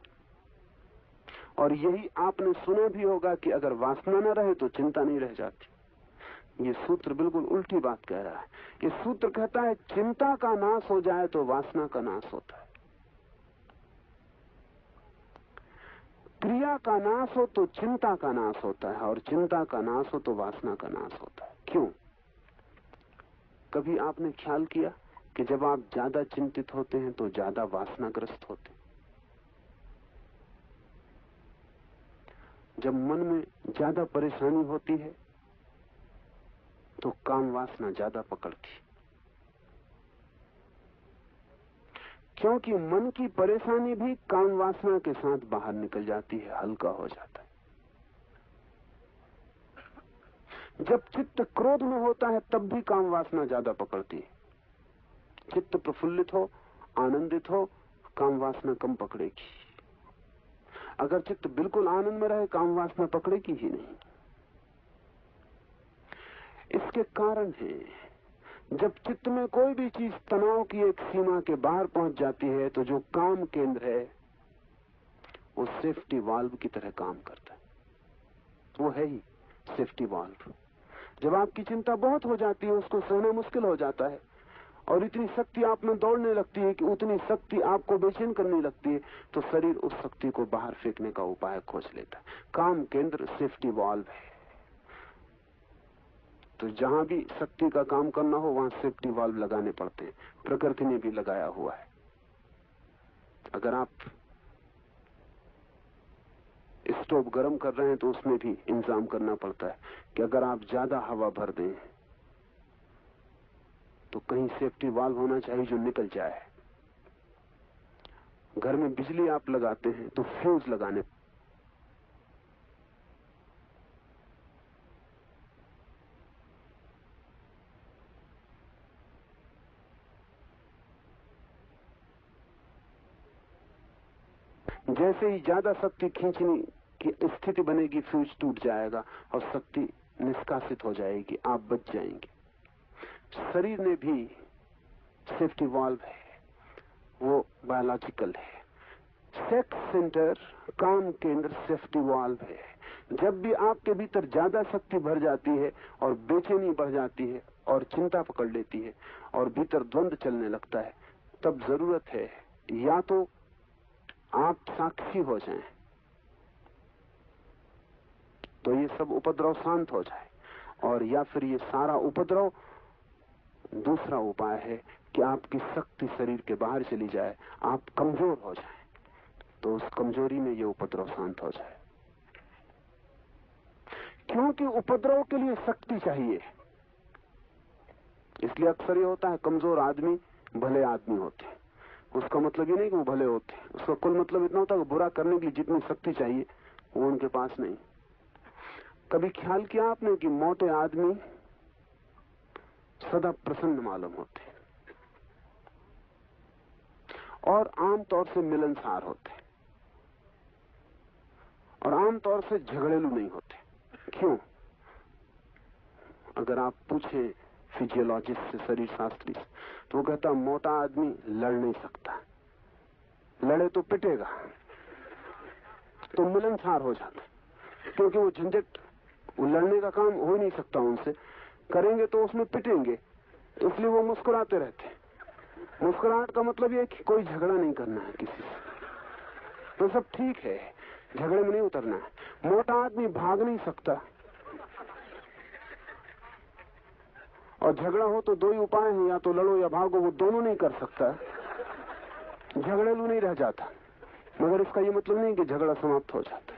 और यही आपने सुना भी होगा कि अगर वासना न रहे तो चिंता नहीं रह जाती। ये सूत्र बिल्कुल उल्टी बात कह रहा है। ये सूत्र कहता है चिंता का नाश हो जाए तो वासना का नाश होता है। क्रिया का नाश हो तो चिंता का नाश होता है, और चिंता का नाश हो तो वासना का नाश होता है। क्यों? कभी आपने ख्याल किया कि जब आप ज्यादा चिंतित होते हैं तो ज्यादा वासनाग्रस्त होते हैं? जब मन में ज्यादा परेशानी होती है तो काम वासना ज्यादा पकड़ती, क्योंकि मन की परेशानी भी काम वासना के साथ बाहर निकल जाती है, हल्का हो जाता है। जब चित्त क्रोध में होता है तब भी काम वासना ज्यादा पकड़ती है। चित्त प्रफुल्लित हो, आनंदित हो, काम वासना कम पकड़ेगी। अगर चित्त बिल्कुल आनंद में रहे, काम वासना पकड़ेगी ही नहीं। इसके कारण है जब चित्त में कोई भी चीज तनाव की एक सीमा के बाहर पहुंच जाती है तो जो काम केंद्र है वो सेफ्टी वाल्व की तरह काम करता है। वो है ही सेफ्टी वाल्व। जब आपकी चिंता बहुत हो जाती है, उसको सहना मुश्किल हो जाता है और इतनी शक्ति आप में दौड़ने लगती है कि उतनी शक्ति आपको बेचैन करने लगती है, तो शरीर उस शक्ति को बाहर फेंकने का उपाय खोज लेता है। काम केंद्र सेफ्टी वाल्व है। तो जहां भी शक्ति का काम करना हो वहां सेफ्टी वाल्व लगाने पड़ते हैं। प्रकृति ने भी लगाया हुआ है। अगर आप स्टोव गर्म कर रहे हैं तो उसमें भी इंतजाम करना पड़ता है कि अगर आप ज्यादा हवा भर दें तो कहीं सेफ्टी वाल्व होना चाहिए जो निकल जाए। घर में बिजली आप लगाते हैं तो फ्यूज लगाने, जैसे ही ज्यादा शक्ति खींचने की स्थिति बनेगी फ्यूज टूट जाएगा और शक्ति निष्कासित हो जाएगी, आप बच जाएंगे। शरीर में भी सेफ्टी वाल्व है, वो बायोलॉजिकल है। सेक्स सेंटर, काम केंद्र सेफ्टी वाल्व है। जब भी आपके भीतर ज्यादा शक्ति भर जाती है और बेचैनी बढ़ जाती है और चिंता पकड़ लेती है और भीतर द्वंद्व चलने लगता है, तब जरूरत है या तो आप साक्षी हो जाएं तो ये सब उपद्रव शांत हो जाए, और या फिर ये सारा उपद्रव, दूसरा उपाय है कि आपकी शक्ति शरीर के बाहर चली जाए, आप कमजोर हो जाएं, तो उस कमजोरी में ये उपद्रव शांत हो जाए। क्योंकि उपद्रव के लिए शक्ति चाहिए, इसलिए अक्सर ये होता है कमजोर आदमी भले आदमी होते हैं। उसका मतलब ये नहीं कि वो भले होते हैं, उसका कुल मतलब इतना होता है कि बुरा करने के लिए जितनी शक्ति चाहिए वो उनके पास नहीं। कभी ख्याल किया आपने कि मोटे आदमी सदा प्रसन्न मालूम होते हैं और आमतौर से मिलनसार होते हैं और आमतौर से झगड़ेलू नहीं होते। क्यों? अगर आप पूछें फिजियोलॉजिस्ट से, शरीर शास्त्री से, तो वो कहता मोटा आदमी लड़ नहीं सकता, लड़े तो पिटेगा, तो मिलनसार हो जाता, क्योंकि वो झंझट, वो लड़ने का काम हो ही नहीं सकता उनसे, करेंगे तो उसमें पिटेंगे, तो इसलिए वो मुस्कुराते रहते। मुस्कुराहट का मतलब ये है कि कोई झगड़ा नहीं करना है किसी से, तो सब ठीक है, झगड़े में नहीं उतरना है। मोटा आदमी भाग नहीं सकता, और झगड़ा हो तो दो ही उपाय हैं, या तो लड़ो या भागो, वो दोनों नहीं कर सकता, झगड़ेलू नहीं रह जाता। मगर इसका ये मतलब नहीं कि झगड़ा समाप्त हो जाता।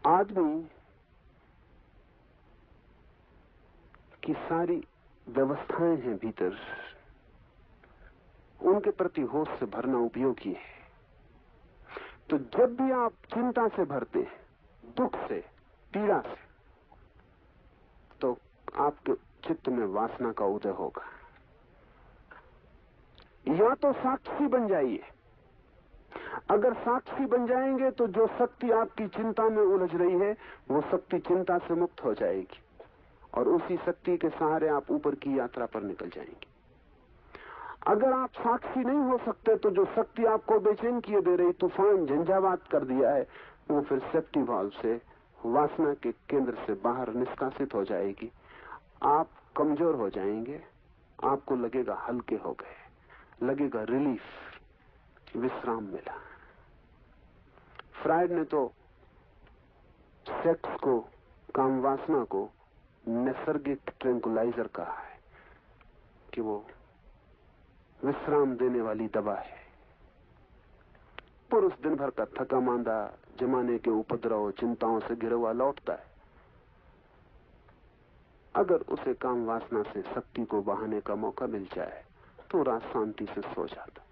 आदमी की सारी व्यवस्थाएं हैं भीतर, उनके प्रति होश से भरना उपयोगी है। तो जब भी आप चिंता से भरते हैं, दुख से, पीड़ा से, तो आपके चित्त में वासना का उदय होगा। या तो साक्षी बन जाइए। अगर साक्षी बन जाएंगे तो जो शक्ति आपकी चिंता में उलझ रही है वो शक्ति चिंता से मुक्त हो जाएगी और उसी शक्ति के सहारे आप ऊपर की यात्रा पर निकल जाएंगे। अगर आप साक्षी नहीं हो सकते तो जो शक्ति आपको बेचैन किए दे रही, तूफान झंझावात कर दिया है, वो फिर सेफ्टी वाल्व से, वासना के केंद्र से बाहर निष्कासित हो जाएगी। आप कमजोर हो जाएंगे, आपको लगेगा हल्के हो गए, लगेगा रिलीफ, विश्राम मिला। फ्रायड ने तो सेक्स को, काम वासना को नैसर्गिक ट्रैंकुलाइजर कहा है कि वो विश्राम देने वाली दवा है। पुरुष दिन भर का थका मांदा, जमाने के उपद्रव, चिंताओं से घिरा हुआ लौटता है। अगर उसे काम वासना से शक्ति को बहाने का मौका मिल जाए तो रात शांति से सो जाता।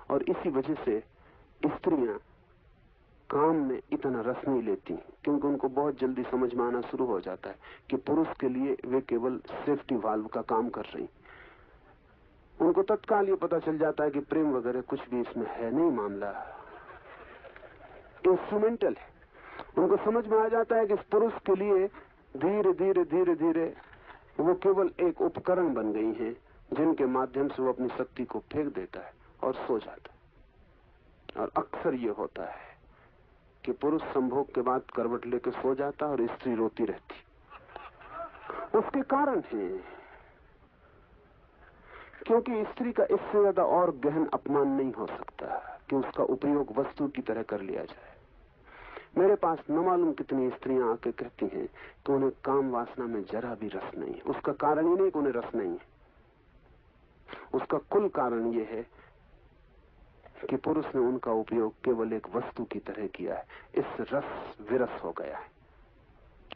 और इसी वजह से स्त्रियां काम में इतना रस नहीं लेती, क्योंकि उनको बहुत जल्दी समझ में आना शुरू हो जाता है कि पुरुष के लिए वे केवल सेफ्टी वाल्व का काम कर रही। उनको तत्काल ये पता चल जाता है कि प्रेम वगैरह कुछ भी इसमें है नहीं मामला, इंस्ट्रूमेंटल है। उनको समझ में आ जाता है कि इस पुरुष के लिए धीरे धीरे धीरे धीरे वो केवल एक उपकरण बन गई हैं, जिनके माध्यम से वो अपनी शक्ति को फेंक देता है और सो जाता है। और अक्सर ये होता है कि पुरुष संभोग के बाद करवट लेके सो जाता और स्त्री रोती रहती। उसके कारण है क्योंकि स्त्री का इससे ज्यादा और गहन अपमान नहीं हो सकता कि उसका उपयोग वस्तु की तरह कर लिया जाए। मेरे पास न मालूम कितनी स्त्रियां आके कहती हैं कि उन्हें काम वासना में जरा भी रस नहीं है। उसका कारण ही नहीं कि उन्हें रस नहीं है, उसका कुल कारण यह है कि पुरुष ने उनका उपयोग केवल एक वस्तु की तरह किया है। इससे रस विरस हो गया है।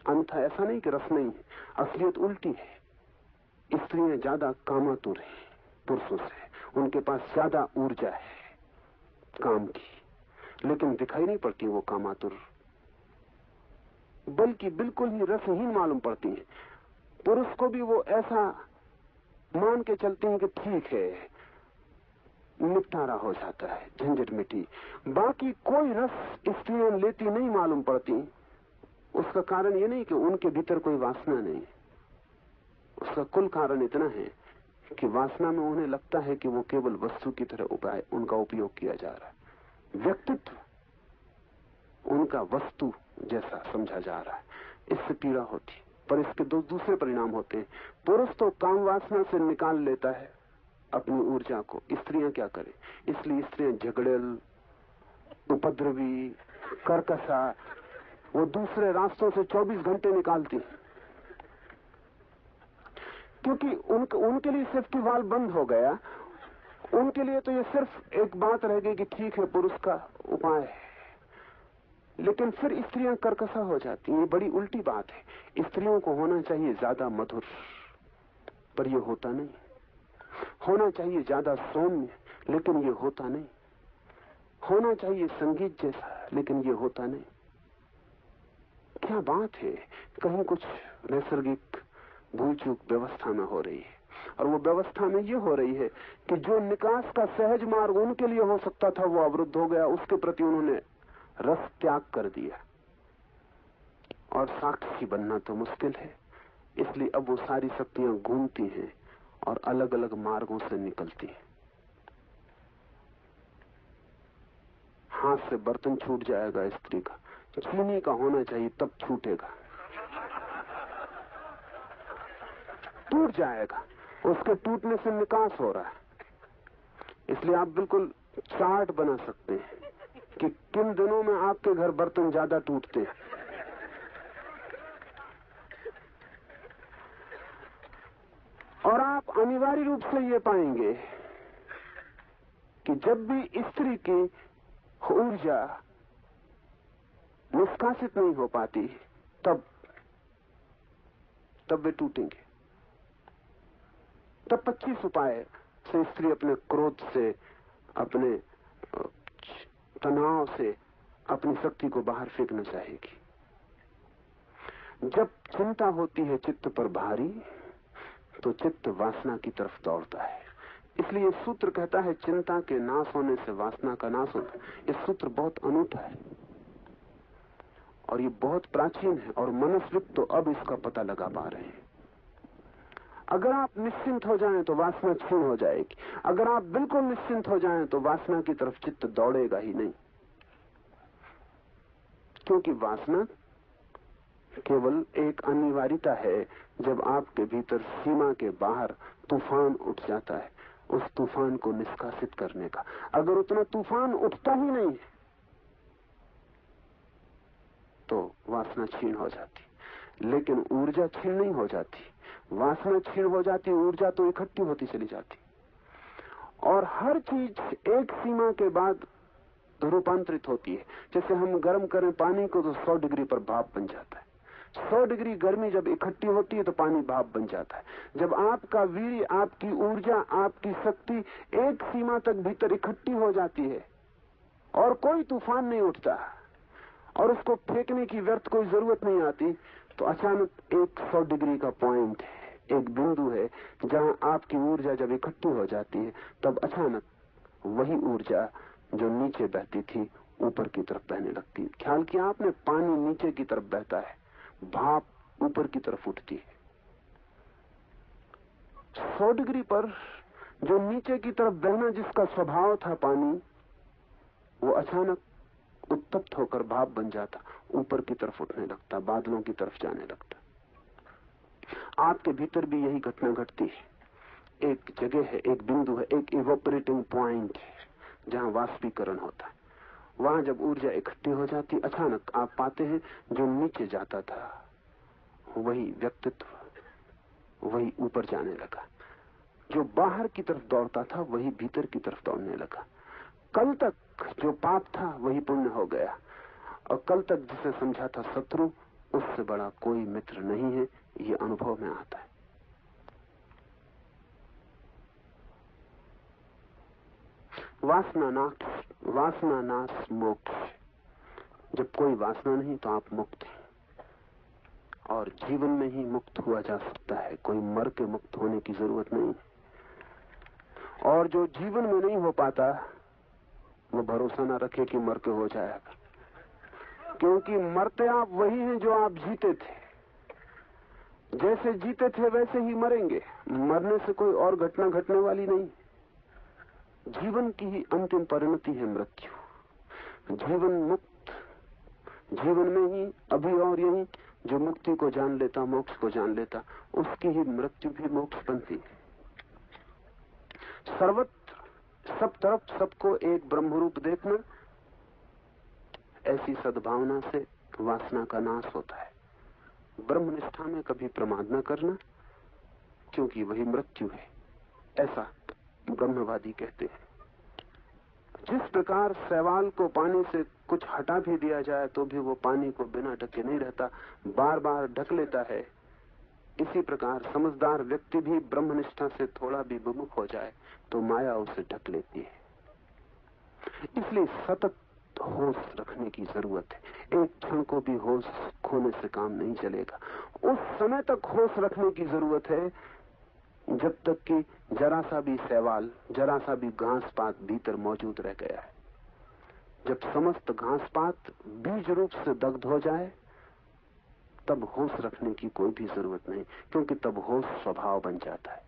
अन्यथा ऐसा नहीं कि रस नहीं है, असलियत उल्टी है। स्त्रियां ज्यादा कामातुर हैं पुरुषों से, उनके पास ज्यादा ऊर्जा है काम की, लेकिन दिखाई नहीं पड़ती वो कामातुर, बल्कि बिल्कुल ही रसहीन मालूम पड़ती हैं। पुरुष को भी वो ऐसा मान के चलते हैं कि ठीक है, निपटारा हो जाता है, झंझट मिटी। बाकी कोई रस स्त्रियां लेती नहीं मालूम पड़ती। उसका कारण ये नहीं कि उनके भीतर कोई वासना नहीं, उसका कुल कारण इतना है कि वासना में उन्हें लगता है कि वो केवल वस्तु की तरह उनका उपयोग किया जा रहा है। व्यक्तित्व उनका वस्तु जैसा समझा जा रहा है। इससे पीड़ा होती, पर इसके दो दूसरे परिणाम होते हैं। पुरुष तो काम वासना से निकाल लेता है अपनी ऊर्जा को, स्त्रियां क्या करें? इसलिए स्त्रियां झगड़ेल, उपद्रवी, कर्कशा, वो दूसरे रास्तों से 24 घंटे निकालती, क्योंकि उनके लिए सेफ्टी वाल्व बंद हो गया। उनके लिए तो ये सिर्फ एक बात रह गई कि ठीक है पुरुष का उपाय है, लेकिन फिर स्त्रियां कर्कशा हो जाती हैं। ये बड़ी उल्टी बात है। स्त्रियों को होना चाहिए ज्यादा मधुर, पर ये होता नहीं। होना चाहिए ज्यादा सौम्य, लेकिन ये होता नहीं। होना चाहिए संगीत जैसा, लेकिन ये होता नहीं। क्या बात है, कहीं कुछ नैसर्गिक भूल चूक व्यवस्था में हो रही है। और वो व्यवस्था में ये हो रही है कि जो निकास का सहज मार्ग उनके लिए हो सकता था वो अवरुद्ध हो गया। उसके प्रति उन्होंने रस त्याग कर दिया, और साक्षी बनना तो मुश्किल है। इसलिए अब वो सारी शक्तियां घूमती हैं और अलग अलग मार्गों से निकलती हैं। हाथ से बर्तन छूट जाएगा स्त्री का, चीनी का होना चाहिए तब छूटेगा, टूट जाएगा। उसके टूटने से निकास हो रहा है। इसलिए आप बिल्कुल चार्ट बना सकते हैं कि किन दिनों में आपके घर बर्तन ज्यादा टूटते हैं। और आप अनिवार्य रूप से ये पाएंगे कि जब भी स्त्री की ऊर्जा निष्कासित नहीं हो पाती, तब वे टूटेंगे। तब 25 उपाय से स्त्री अपने क्रोध से, अपने तनाव से अपनी शक्ति को बाहर फेंकना चाहेगी। जब चिंता होती है चित्त पर भारी, तो चित्त वासना की तरफ दौड़ता है। इसलिए सूत्र कहता है चिंता के नाश होने से वासना का नाश होता है। ये सूत्र बहुत अनूठा है और ये बहुत प्राचीन है, और मनस्विद तो अब इसका पता लगा पा रहे हैं। अगर आप निश्चिंत हो जाएं तो वासना क्षीण हो जाएगी। अगर आप बिल्कुल निश्चिंत हो जाएं तो वासना की तरफ चित्त दौड़ेगा ही नहीं, क्योंकि वासना केवल एक अनिवार्यता है। जब आपके भीतर सीमा के बाहर तूफान उठ जाता है, उस तूफान को निष्कासित करने का। अगर उतना तूफान उठता ही नहीं तो वासना क्षीण हो जाती। लेकिन ऊर्जा क्षीण नहीं हो जाती, वासना क्षीण हो जाती, ऊर्जा तो इकट्ठी होती चली जाती। और हर चीज एक सीमा के बाद रूपांतरित होती है। जैसे हम गर्म करें पानी को तो 100 डिग्री पर भाप बन जाता है। 100 डिग्री गर्मी जब इकट्ठी होती है तो पानी भाप बन जाता है। जब आपका वीर्य, आपकी ऊर्जा, आपकी शक्ति एक सीमा तक भीतर इकट्ठी हो जाती है और कोई तूफान नहीं उठता और उसको फेंकने की व्यर्थ कोई जरूरत नहीं आती, तो अचानक एक 100 डिग्री का पॉइंट है, एक बिंदु है जहां आपकी ऊर्जा जब इकट्ठी हो जाती है, तब अचानक वही ऊर्जा जो नीचे बहती थी ऊपर की तरफ बहने लगती है। ख्याल किया आपने, पानी नीचे की तरफ बहता है, भाप ऊपर की तरफ उठती है। 100 डिग्री पर जो नीचे की तरफ बहना जिसका स्वभाव था पानी, वो अचानक उत्तप्त होकर भाप बन जाता, ऊपर की तरफ उठने लगता, बादलों की तरफ जाने लगता। आपके भीतर भी यही घटना घटती है। एक जगह है, एक बिंदु है, एक इवोपरेटिंग पॉइंट है जहां वाष्पीकरण होता है। वहां जब ऊर्जा इकट्ठी हो जाती, अचानक आप पाते हैं जो नीचे जाता था वही व्यक्तित्व वही ऊपर जाने लगा, जो बाहर की तरफ दौड़ता था वही भीतर की तरफ दौड़ने लगा। कल तक जो पाप था वही पुण्य हो गया, और कल तक जिसे समझा था शत्रु, उससे बड़ा कोई मित्र नहीं है। ये अनुभव में आता है। वासना नाश मोक्ष। जब कोई वासना नहीं तो आप मुक्त हैं, और जीवन में ही मुक्त हुआ जा सकता है। कोई मर के मुक्त होने की जरूरत नहीं। और जो जीवन में नहीं हो पाता वो भरोसा ना रखे कि मर के हो जाएगा, क्योंकि मरते आप वही हैं जो आप जीते थे। जैसे जीते थे वैसे ही मरेंगे। मरने से कोई और घटना घटने वाली नहीं। जीवन की ही अंतिम परिणति है मृत्यु। जीवन मुक्त, जीवन में ही अभी और यही जो मुक्ति को जान लेता, मोक्ष को जान लेता, उसकी ही मृत्यु भी मोक्ष बनती है। सर्वत्र सब तरफ सबको एक ब्रह्मरूप देखना, ऐसी सद्भावना से वासना का नाश होता है। ब्रह्मनिष्ठा में कभी प्रमाद न करना, क्योंकि वही मृत्यु है, ऐसा ब्रह्मवादी कहते हैं। जिस प्रकार शैवाल को पानी से कुछ हटा भी दिया जाए तो भी वो पानी को बिना ढके नहीं रहता, बार बार ढक लेता है, इसी प्रकार समझदार व्यक्ति भी ब्रह्मनिष्ठा से थोड़ा भी विमुख हो जाए तो माया उसे ढक लेती है। इसलिए सतत होश रखने की जरूरत है। एक क्षण को भी होश खोने से काम नहीं चलेगा। उस समय तक होश रखने की जरूरत है जब तक कि जरा सा भी शैवाल, जरा सा भी घास पात भीतर मौजूद रह गया है। जब समस्त घास पात बीज रूप से दग्ध हो जाए तब होश रखने की कोई भी जरूरत नहीं, क्योंकि तब होश स्वभाव बन जाता है।